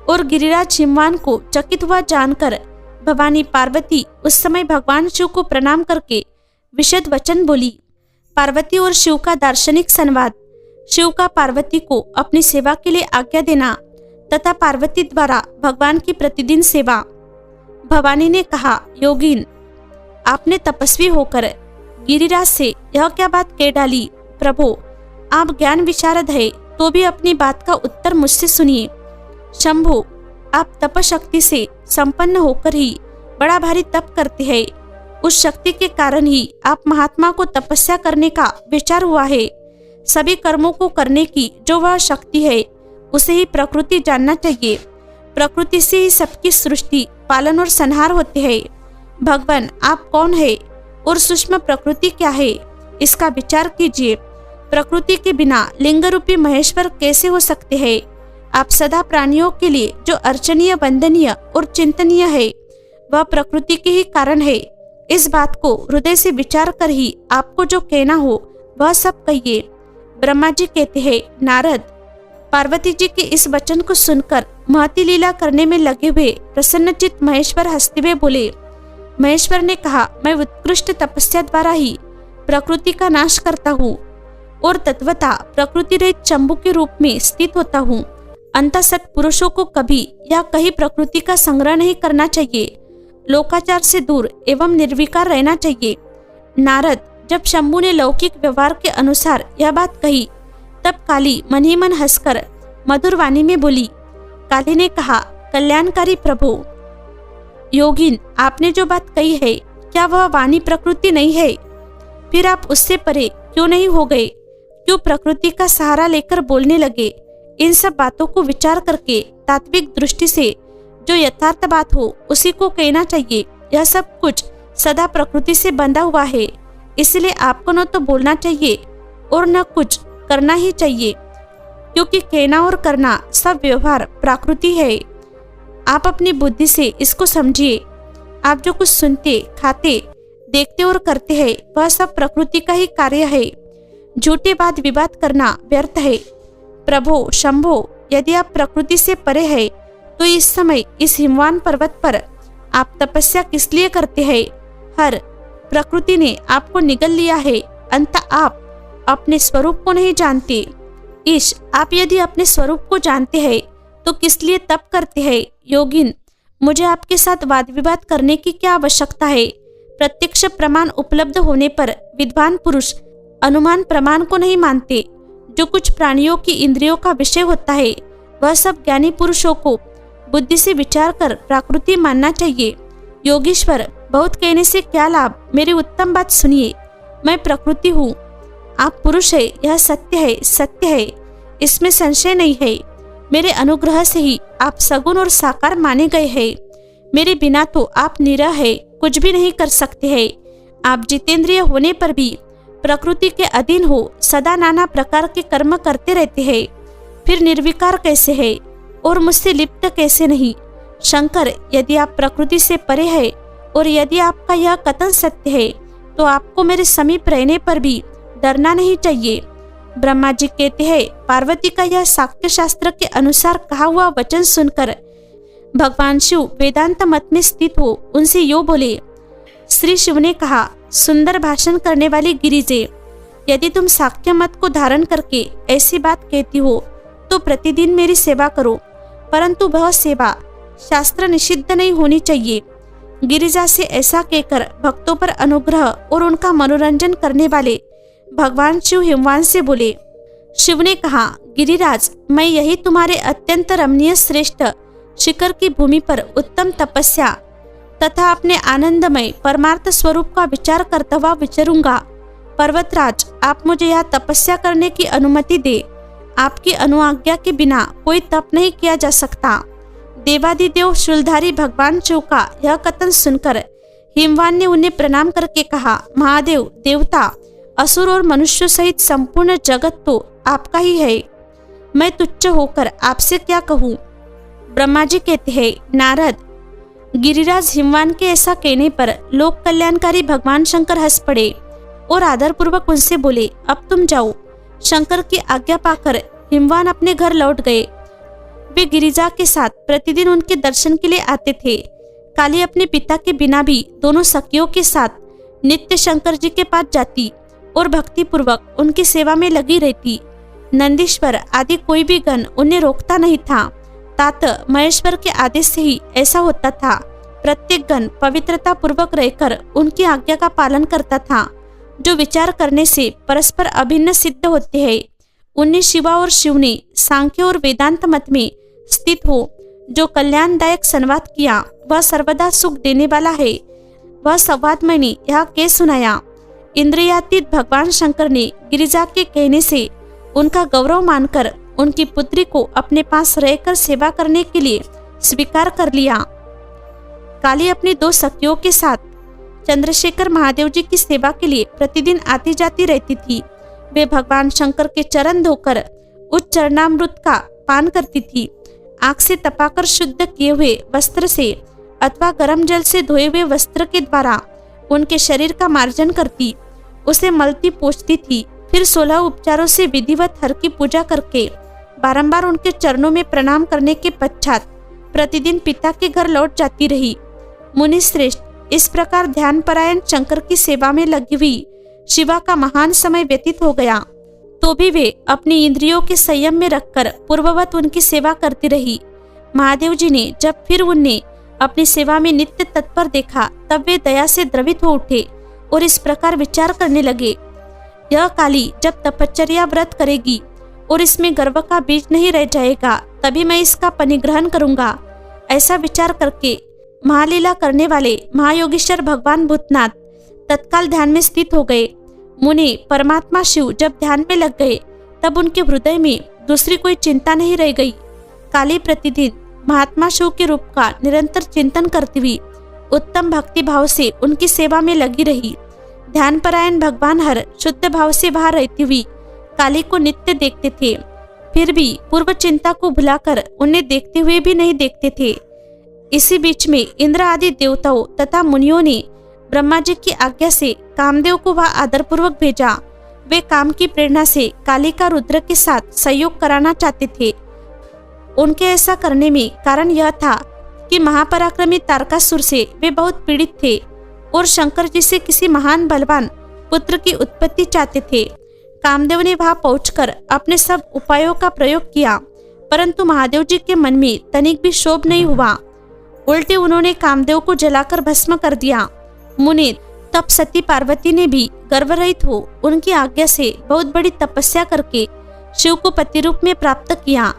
और गिरिराज हिमवान को चकित हुआ जानकर भवानी पार्वती उस समय भगवान शिव को प्रणाम करके विशद वचन बोली। पार्वती और शिव का दार्शनिक संवाद। शिव का पार्वती को अपनी सेवा के लिए आज्ञा देना तथा पार्वती द्वारा भगवान की प्रतिदिन सेवा। भवानी ने कहा, योगिन, आपने तपस्वी होकर गिरिराज से यह क्या बात कह डाली? प्रभु, आप ज्ञान विशारद है, तो भी अपनी बात का उत्तर मुझसे सुनिए। शंभु, आप तपशक्ति से संपन्न होकर ही बड़ा भारी तप करते हैं। उस शक्ति के कारण ही आप महात्मा को तपस्या करने का विचार हुआ है। सभी कर्मों को करने की जो वह शक्ति है, उसे ही प्रकृति जानना चाहिए। प्रकृति से ही सबकी सृष्टि, पालन और संहार होते हैं। भगवान, आप कौन है और सूक्ष्म प्रकृति क्या है, इसका विचार कीजिए। प्रकृति के बिना लिंग रूपी महेश्वर कैसे हो सकते हैं? आप सदा प्राणियों के लिए जो अर्चनीय, वंदनीय और चिंतनीय है, वह प्रकृति के ही कारण है। इस बात को हृदय से विचार कर ही आपको जो कहना हो वह सब कहिए। ब्रह्मा जी कहते हैं, नारद, पार्वती जी के इस वचन को सुनकर महती लीला करने में लगे हुए प्रसन्नचित महेश्वर हंसते हुए बोले। महेश्वर ने कहा, मैं उत्कृष्ट तपस्या द्वारा ही प्रकृति का नाश करता हूँ और तत्वता प्रकृति रहित शंभु के रूप में स्थित होता हूँ। अंतः सत्पुरुषों को कभी या कहीं प्रकृति का संग्रह नहीं करना चाहिए। लोकाचार से दूर एवं निर्विकार रहना चाहिए। नारद, जब शंभु ने लौकिक व्यवहार के अनुसार यह बात कही, तब काली मन ही मन हंसकर मधुर वाणी में बोली। काली ने कहा, कल्याणकारी प्रभु, योगिन, आपने जो बात कही है, क्या वह वाणी प्रकृति नहीं है? फिर आप उससे परे क्यों नहीं हो गए? क्यों प्रकृति का सहारा लेकर बोलने लगे? इन सब बातों को विचार करके तात्विक दृष्टि से जो यथार्थ बात हो उसी को कहना चाहिए। यह सब कुछ सदा प्रकृति से बंधा हुआ है, इसलिए आपको न तो बोलना चाहिए और न कुछ करना ही चाहिए, क्योंकि कहना और करना सब व्यवहार प्रकृति है। आप अपनी बुद्धि से इसको समझिए। आप जो कुछ सुनते, खाते, देखते और करते हैं, वह सब प्रकृति का ही कार्य है। झूठे वाद विवाद करना व्यर्थ है। प्रभो शंभो, यदि आप प्रकृति से परे हैं, तो इस समय इस हिमवान पर्वत पर आप तपस्या किस लिए करते हैं? हर प्रकृति ने आपको निगल लिया है। अंत आप अपने स्वरूप को नहीं जानते। ईश, आप यदि अपने स्वरूप को जानते हैं, तो किस लिए तप करते हैं? योगिन, मुझे आपके साथ वाद विवाद करने की क्या आवश्यकता है? प्रत्यक्ष प्रमाण उपलब्ध होने पर विद्वान पुरुष अनुमान प्रमाण को नहीं मानते। जो कुछ प्राणियों की इंद्रियों का विषय होता है, वह सब ज्ञानी पुरुषों को बुद्धि से विचार कर प्रकृति मानना चाहिए। योगीश्वर, बहुत कहने से क्या लाभ? मेरी उत्तम बात सुनिए। मैं प्रकृति हूँ, आप पुरुष है, यह सत्य है, सत्य है, इसमें संशय नहीं है। मेरे अनुग्रह से ही आप सगुण और साकार माने गए हैं। मेरे बिना तो आप निरह है, कुछ भी नहीं कर सकते हैं। आप जितेंद्रिय होने पर भी प्रकृति के अधीन हो सदा नाना प्रकार के कर्म करते रहते हैं। फिर निर्विकार कैसे है और मुझसे लिप्त कैसे नहीं? शंकर, यदि आप प्रकृति से परे है और यदि आपका यह कथन सत्य है, तो आपको मेरे समीप रहने पर भी डरना नहीं चाहिए। ब्रह्मा जी कहते हैं, पार्वती का यह शाक्य शास्त्र के अनुसार कहा हुआ वचन सुनकर भगवान शिव वेदांत मत में स्थित हो उनसे यो बोले। श्री शिव ने कहा, सुंदर भाषण करने वाली गिरिजे, यदि तुम शाक्य मत को धारण करके ऐसी बात कहती हो तो प्रतिदिन मेरी सेवा करो, परंतु वह सेवा शास्त्र निषिद्ध नहीं होनी चाहिए। गिरिजा से ऐसा कहकर भक्तों पर अनुग्रह और उनका मनोरंजन करने वाले भगवान शिव हिमवान से बोले। शिव ने कहा, गिरिराज, मैं यही तुम्हारे अत्यंत रमणीय श्रेष्ठ शिखर की भूमि पर उत्तम तपस्या तथा अपने आनंदमय परमार्थ स्वरूप का विचार करता हुआ विचरूंगा। पर्वतराज, आप मुझे यह तपस्या करने की अनुमति दे। आपकी अनुआज्ञा के बिना कोई तप नहीं किया जा सकता। देवादिदेव शूलधारी भगवान शिव का यह कथन सुनकर हिमवान ने उन्हें प्रणाम करके कहा, महादेव, देवता, असुर और मनुष्य सहित संपूर्ण जगत तो आपका ही है। मैं तुच्छ होकर आपसे क्या कहूँ। ब्रह्मा जी कहते हैं, नारद, गिरिराज हिमवान के ऐसा कहने पर लोक कल्याणकारी भगवान शंकर हंस पड़े और आदरपूर्वक उनसे बोले, अब तुम जाओ। शंकर की आज्ञा पाकर हिमवान अपने घर लौट गए। वे गिरिजा के साथ प्रतिदिन उनके दर्शन के लिए आते थे। काली अपने पिता के बिना भी दोनों सखियों के साथ नित्य शंकर जी के पास जाती और भक्तिपूर्वक उनकी सेवा में लगी रहती। नंदीश्वर आदि कोई भी गण उन्हें रोकता नहीं था। तात महेश्वर के आदेश से ही ऐसा होता था। प्रत्येक गण पवित्रता पूर्वक रहकर उनकी आज्ञा का पालन करता था। जो विचार करने से परस्पर अभिन्न सिद्ध होते हैं, उन्हें शिवा और शिव ने सांख्य और वेदांत मत में स्थित हो जो कल्याणदायक संवाद किया, वह सर्वदा सुख देने वाला है। वह संवाद मैंने यह कह सुनाया। इंद्रियातीत भगवान शंकर ने गिरिजा के कहने से उनका गौरव मानकर उनकी पुत्री को अपने पास रहकर सेवा करने के लिए स्वीकार कर लिया। काली अपनी दो सखियों के साथ चंद्रशेखर महादेव जी की सेवा के लिए प्रतिदिन आती जाती रहती थी। वे भगवान शंकर के चरण धोकर उस चरणामृत का पान करती थी। आग से तपाकर शुद्ध किए हुए वस्त्र से अथवा गर्म जल से धोए हुए वस्त्र के द्वारा उनके शरीर का मार्जन करती, उसे मलती पोंछती थी। फिर 16 उपचारों से विधिवत हर की पूजा करके बारंबार उनके चरणों में प्रणाम करने के पश्चात प्रतिदिन पिता के घर लौट जाती रही। मुनि श्रेष्ठ, इस प्रकार ध्यान परायण शंकर की सेवा में लगी हुई शिवा का महान समय व्यतीत हो गया, तो भी वे अपनी इंद्रियों के संयम में रखकर पूर्ववत उनकी सेवा करती रही। महादेव जी ने जब फिर उन्हें अपनी सेवा में नित्य तत्पर देखा, तब वे दया से द्रवित हो उठे और इस प्रकार विचार करने लगे, यह काली जब तपश्चर्या व्रत करेगी और इसमें गर्व का बीज नहीं रह जाएगा, तभी मैं इसका परिग्रहण करूंगा। ऐसा विचार करके महालीला करने वाले महायोगीश्वर भगवान भूतनाथ तत्काल ध्यान में स्थित हो गए। मुनि परमात्मा शिव जब ध्यान में लग गए, तब उनके हृदय में दूसरी कोई चिंता नहीं रह गई। काली प्रतिदिन महात्मा शिव के रूप का निरंतर चिंतन करती हुई उत्तम भक्ति भाव से उनकी सेवा में लगी रही। ध्यान परायण भगवान हर शुद्ध भाव से बाहर रहती हुई काली को नित्य देखते थे, फिर भी पूर्व चिंता को भुलाकर उन्हें देखते हुए भी नहीं देखते थे। इसी बीच में इंद्र आदि देवताओं तथा मुनियों ने ब्रह्मा जी की आज्ञा से कामदेव को वह आदरपूर्वक भेजा। वे काम की प्रेरणा से काली का रुद्र के साथ सहयोग कराना चाहते थे। उनके ऐसा करने में कारण यह था कि महापराक्रमी तारकासुर से वे बहुत पीड़ित थे और शंकर जी से किसी महान बलवान पुत्र की उत्पत्ति चाहते थे। कामदेव ने वहां पहुंचकर अपने सब उपायों का प्रयोग किया, परंतु महादेव जी के मन में तनिक भी क्षोभ नहीं हुआ। उल्टे उन्होंने कामदेव को जलाकर भस्म कर दिया। मुनि तब सती पार्वती ने भी गर्वरहित हो उनकी आज्ञा से बहुत बड़ी तपस्या करके शिव को पति रूप में प्राप्त किया।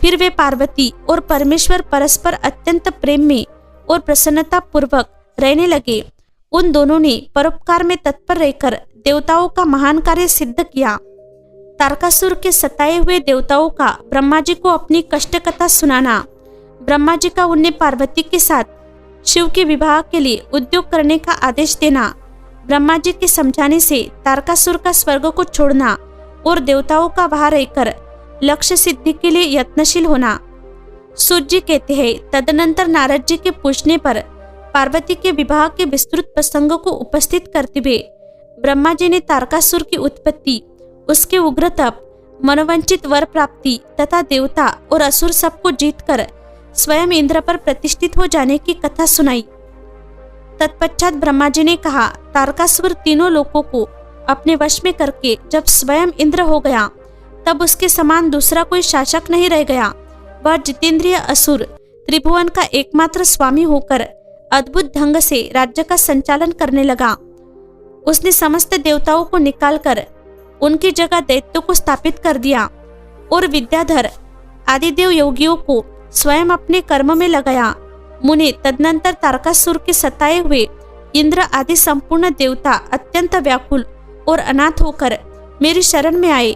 फिर वे पार्वती और परमेश्वर परस्पर अत्यंत प्रेम में और प्रसन्नता पूर्वक रहने लगे। उन दोनों ने परोपकार में तत्पर रहकर देवताओं का महान कार्य सिद्ध किया। तारकासुर के सताए हुए देवताओं का ब्रह्मा जी को अपनी कष्ट कथा सुनाना, ब्रह्मा जी का उन्हें पार्वती के साथ शिव के विवाह के लिए उद्योग करने का आदेश देना, ब्रह्मा जी के समझाने से तारकासुर का स्वर्ग को छोड़ना और देवताओं का वहां रहकर लक्ष्य सिद्धि के लिए यत्नशील होना। सूत जी कहते हैं, तदनंतर नारद जी के पूछने पर पार्वती के विवाह के विस्तृत प्रसंग को उपस्थित करते हुए ब्रह्मा जी ने तारकासुर की उत्पत्ति, उसके उग्र तप, मनोवंचित वर प्राप्ति तथा देवता और असुर सबको जीतकर स्वयं इंद्र पर प्रतिष्ठित हो जाने की कथा सुनाई। तत्पश्चात ब्रह्मा जी ने कहा, तारकासुर तीनों लोकों को अपने वश में करके जब स्वयं इंद्र हो गया, तब उसके समान दूसरा कोई शासक नहीं रह गया। वह जितेंद्रिय असुर त्रिभुवन का एकमात्र स्वामी होकर अद्भुत ढंग से राज्य का संचालन करने लगा। उसने समस्त देवताओं को निकालकर उनकी जगह दैत्यों को स्थापित कर दिया और विद्याधर आदिदेव योगियों को स्वयं अपने कर्म में लगाया। मुने तदनंतर तारकासुर के सताए हुए इंद्र आदि संपूर्ण देवता अत्यंत व्याकुल और अनाथ होकर मेरी शरण में आए।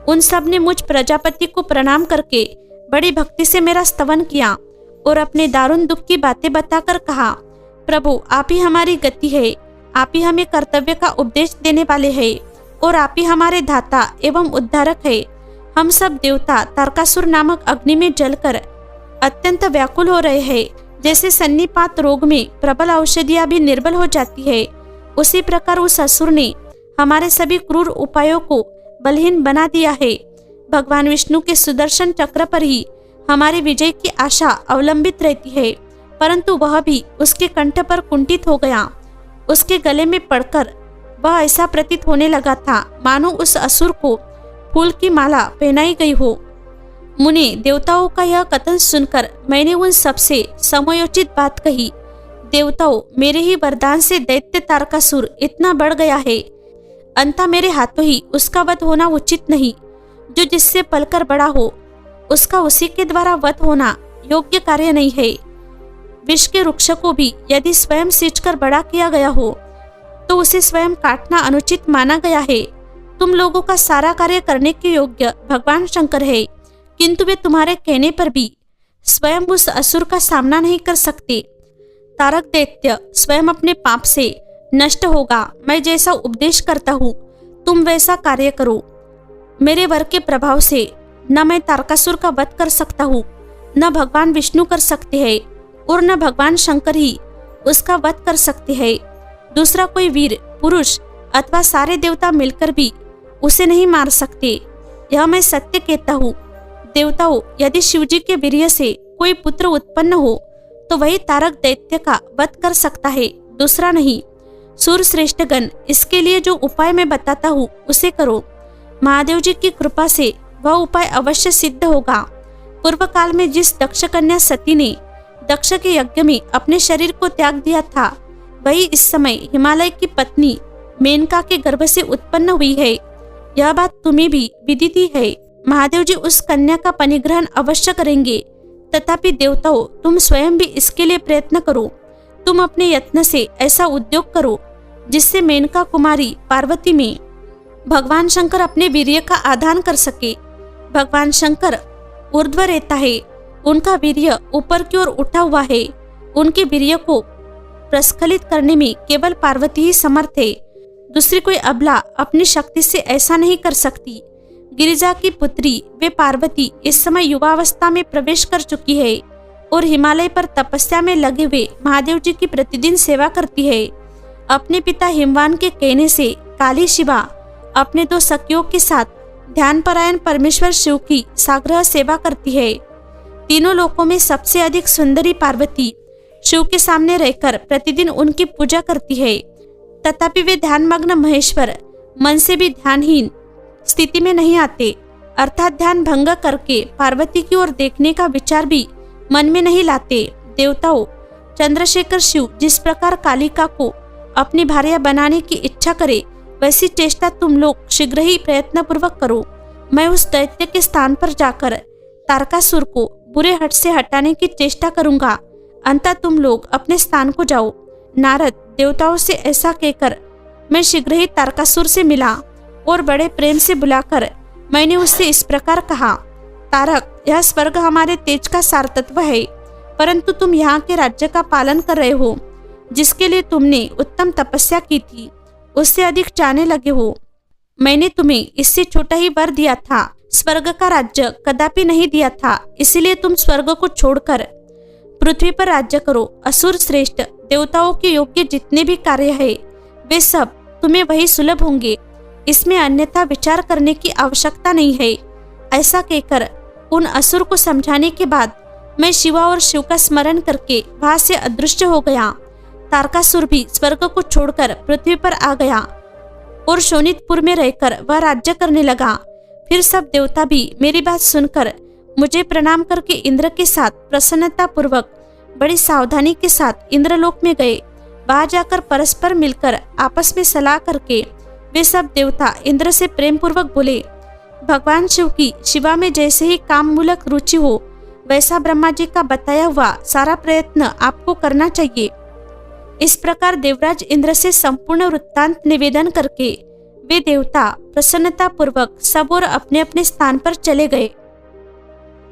उन सब ने मुझ प्रजापति को प्रणाम करके बड़ी भक्ति से मेरा स्तवन किया और अपने दारुण दुख की बातें बताकर कहा, प्रभु आप ही हमारी गति है, आप ही हमें कर्तव्य का उपदेश देने वाले हैं और आप ही हमारे धाता एवं उद्धारक है। हम सब देवता तारकासुर नामक अग्नि में जलकर अत्यंत व्याकुल हो रहे हैं। जैसे सन्निपात रोग में प्रबल औषधियां भी निर्बल हो जाती है, उसी प्रकार उस असुर ने हमारे सभी क्रूर उपायों को बलहीन बना दिया है। भगवान विष्णु के सुदर्शन चक्र पर ही हमारी विजय की आशा अवलंबित रहती है, परंतु वह भी उसके कंठ पर कुंठित हो गया। उसके गले में पड़कर वह ऐसा प्रतीत होने लगा था मानो उस असुर को फूल की माला पहनाई गई हो। मुनि देवताओं का यह कथन सुनकर मैंने उन सबसे समयोचित बात कही, देवताओं मेरे ही वरदान से दैत्य तारकासुर इतना बढ़ गया है, अंततः मेरे हाथों ही उसका वध होना उचित नहीं। जो जिससे पलकर बड़ा हो उसका उसी के द्वारा वध होना योग्य कार्य नहीं है। विष के वृक्ष को भी यदि स्वयं सींचकर बड़ा किया गया हो तो उसे स्वयं काटना अनुचित माना गया है। तुम लोगों का सारा कार्य करने के योग्य भगवान शंकर है, किंतु वे तुम्हारे कहने पर भी स्वयं उस असुर का सामना नहीं कर सकते। तारक दैत्य स्वयं अपने पाप से नष्ट होगा। मैं जैसा उपदेश करता हूँ तुम वैसा कार्य करो। मेरे वर के प्रभाव से न मैं तारकासुर का वध कर सकता हूँ, न भगवान विष्णु कर सकते हैं और न भगवान शंकर ही उसका वध कर सकते हैं। दूसरा कोई वीर पुरुष अथवा सारे देवता मिलकर भी उसे नहीं मार सकते। यह मैं सत्य कहता हूँ। देवताओं यदि शिवजी के वीर्य से कोई पुत्र उत्पन्न हो तो वही तारक दैत्य का वध कर सकता है, दूसरा नहीं। सूर श्रेष्ठगण इसके लिए जो उपाय मैं बताता हूँ उसे करो। महादेव जी की कृपा से वह उपाय अवश्य सिद्ध होगा। पूर्व काल में जिस दक्ष कन्या सती ने दक्ष के यज्ञ में अपने शरीर को त्याग दिया था, वही इस समय हिमालय की पत्नी मेनका के गर्भ से उत्पन्न हुई है। यह बात तुम्हें भी विदित ही है। महादेव जी उस कन्या का परिग्रहण अवश्य करेंगे। तथापि देवताओं तुम स्वयं भी इसके लिए प्रयत्न करो। तुम अपने यत्न से ऐसा उद्योग करो जिससे मेनका कुमारी पार्वती में भगवान शंकर अपने वीर्य का आधान कर सके। भगवान शंकर ऊर्ध्व रहता है, उनका वीर्य ऊपर की ओर उठा हुआ है। उनके वीर्य को प्रस्खलित करने में केवल पार्वती ही समर्थ है। दूसरी कोई अबला अपनी शक्ति से ऐसा नहीं कर सकती। गिरिजा की पुत्री वे पार्वती इस समय युवावस्था में प्रवेश कर चुकी है और हिमालय पर तपस्या में लगे हुए महादेव जी की प्रतिदिन सेवा करती है। अपने पिता हिमवान के कहने से काली शिवा अपने 2 सखियों के साथ ध्यानपरायण परमेश्वर शिव की साग्रह सेवा करती है। तीनों लोकों में सबसे अधिक सुंदरी पार्वती शिव के सामने रहकर प्रतिदिन उनकी पूजा करती है। तथापि वे ध्यानमग्न महेश्वर मन से भी ध्यानहीन स्थिति में नहीं आते, अर्थात ध्यान भंग करके पार्वती की ओर देखने का विचार भी मन में नहीं लाते। देवताओं चंद्रशेखर शिव जिस प्रकार कालिका को अपनी भार्या बनाने की इच्छा करे, वैसी चेष्टा तुम लोग शीघ्र ही प्रयत्न पूर्वक करो। मैं उस दैत्य के स्थान पर जाकर तारकासुर को बुरे हट से हटाने की चेष्टा करूंगा। अंततः तुम लोग अपने स्थान को जाओ। नारद देवताओं से ऐसा कहकर मैं शीघ्र ही तारकासुर से मिला और बड़े प्रेम से बुलाकर मैंने उससे इस प्रकार कहा, तारक यह स्वर्ग हमारे तेज का सार तत्व है, परंतु तुम यहाँ के राज्य का पालन कर रहे हो, जिसके लिए तुमने उत्तम तपस्या की थी, उससे अधिक चाहने लगे हो। मैंने तुम्हें इससे छोटा ही वर दिया था, स्वर्ग का राज्य कदापि नहीं दिया था, इसलिए तुम स्वर्ग को छोड़कर पृथ्वी पर राज्य करो। असुर श्रेष्ठ देवताओं के योग्य जितने भी कार्य है वे सब तुम्हें वही सुलभ होंगे, इसमें अन्यथा विचार करने की आवश्यकता नहीं है। ऐसा कहकर उन असुर को समझाने के बाद मैं शिवा और शिव का स्मरण करके वहां से अदृश्य हो गया। तारकासुर भी स्वर्ग को छोड़कर पृथ्वी पर आ गया और शोणितपुर में रहकर वह राज्य करने लगा। फिर सब देवता भी मेरी बात सुनकर मुझे प्रणाम करके इंद्र के साथ प्रसन्नता पूर्वक बड़ी सावधानी के साथ इंद्रलोक में गए। वहां जाकर परस्पर मिलकर आपस में सलाह करके वे सब देवता इंद्र से प्रेम पूर्वक बोले, भगवान शिव की शिवा में जैसे ही काम मूलक रुचि हो वैसा ब्रह्मा जी का बताया हुआ सारा प्रयत्न आपको करना चाहिए। इस प्रकार देवराज इंद्र से संपूर्ण वृत्तांत निवेदन करके वे देवता प्रसन्नता पूर्वक सब और अपने अपने स्थान पर चले गए।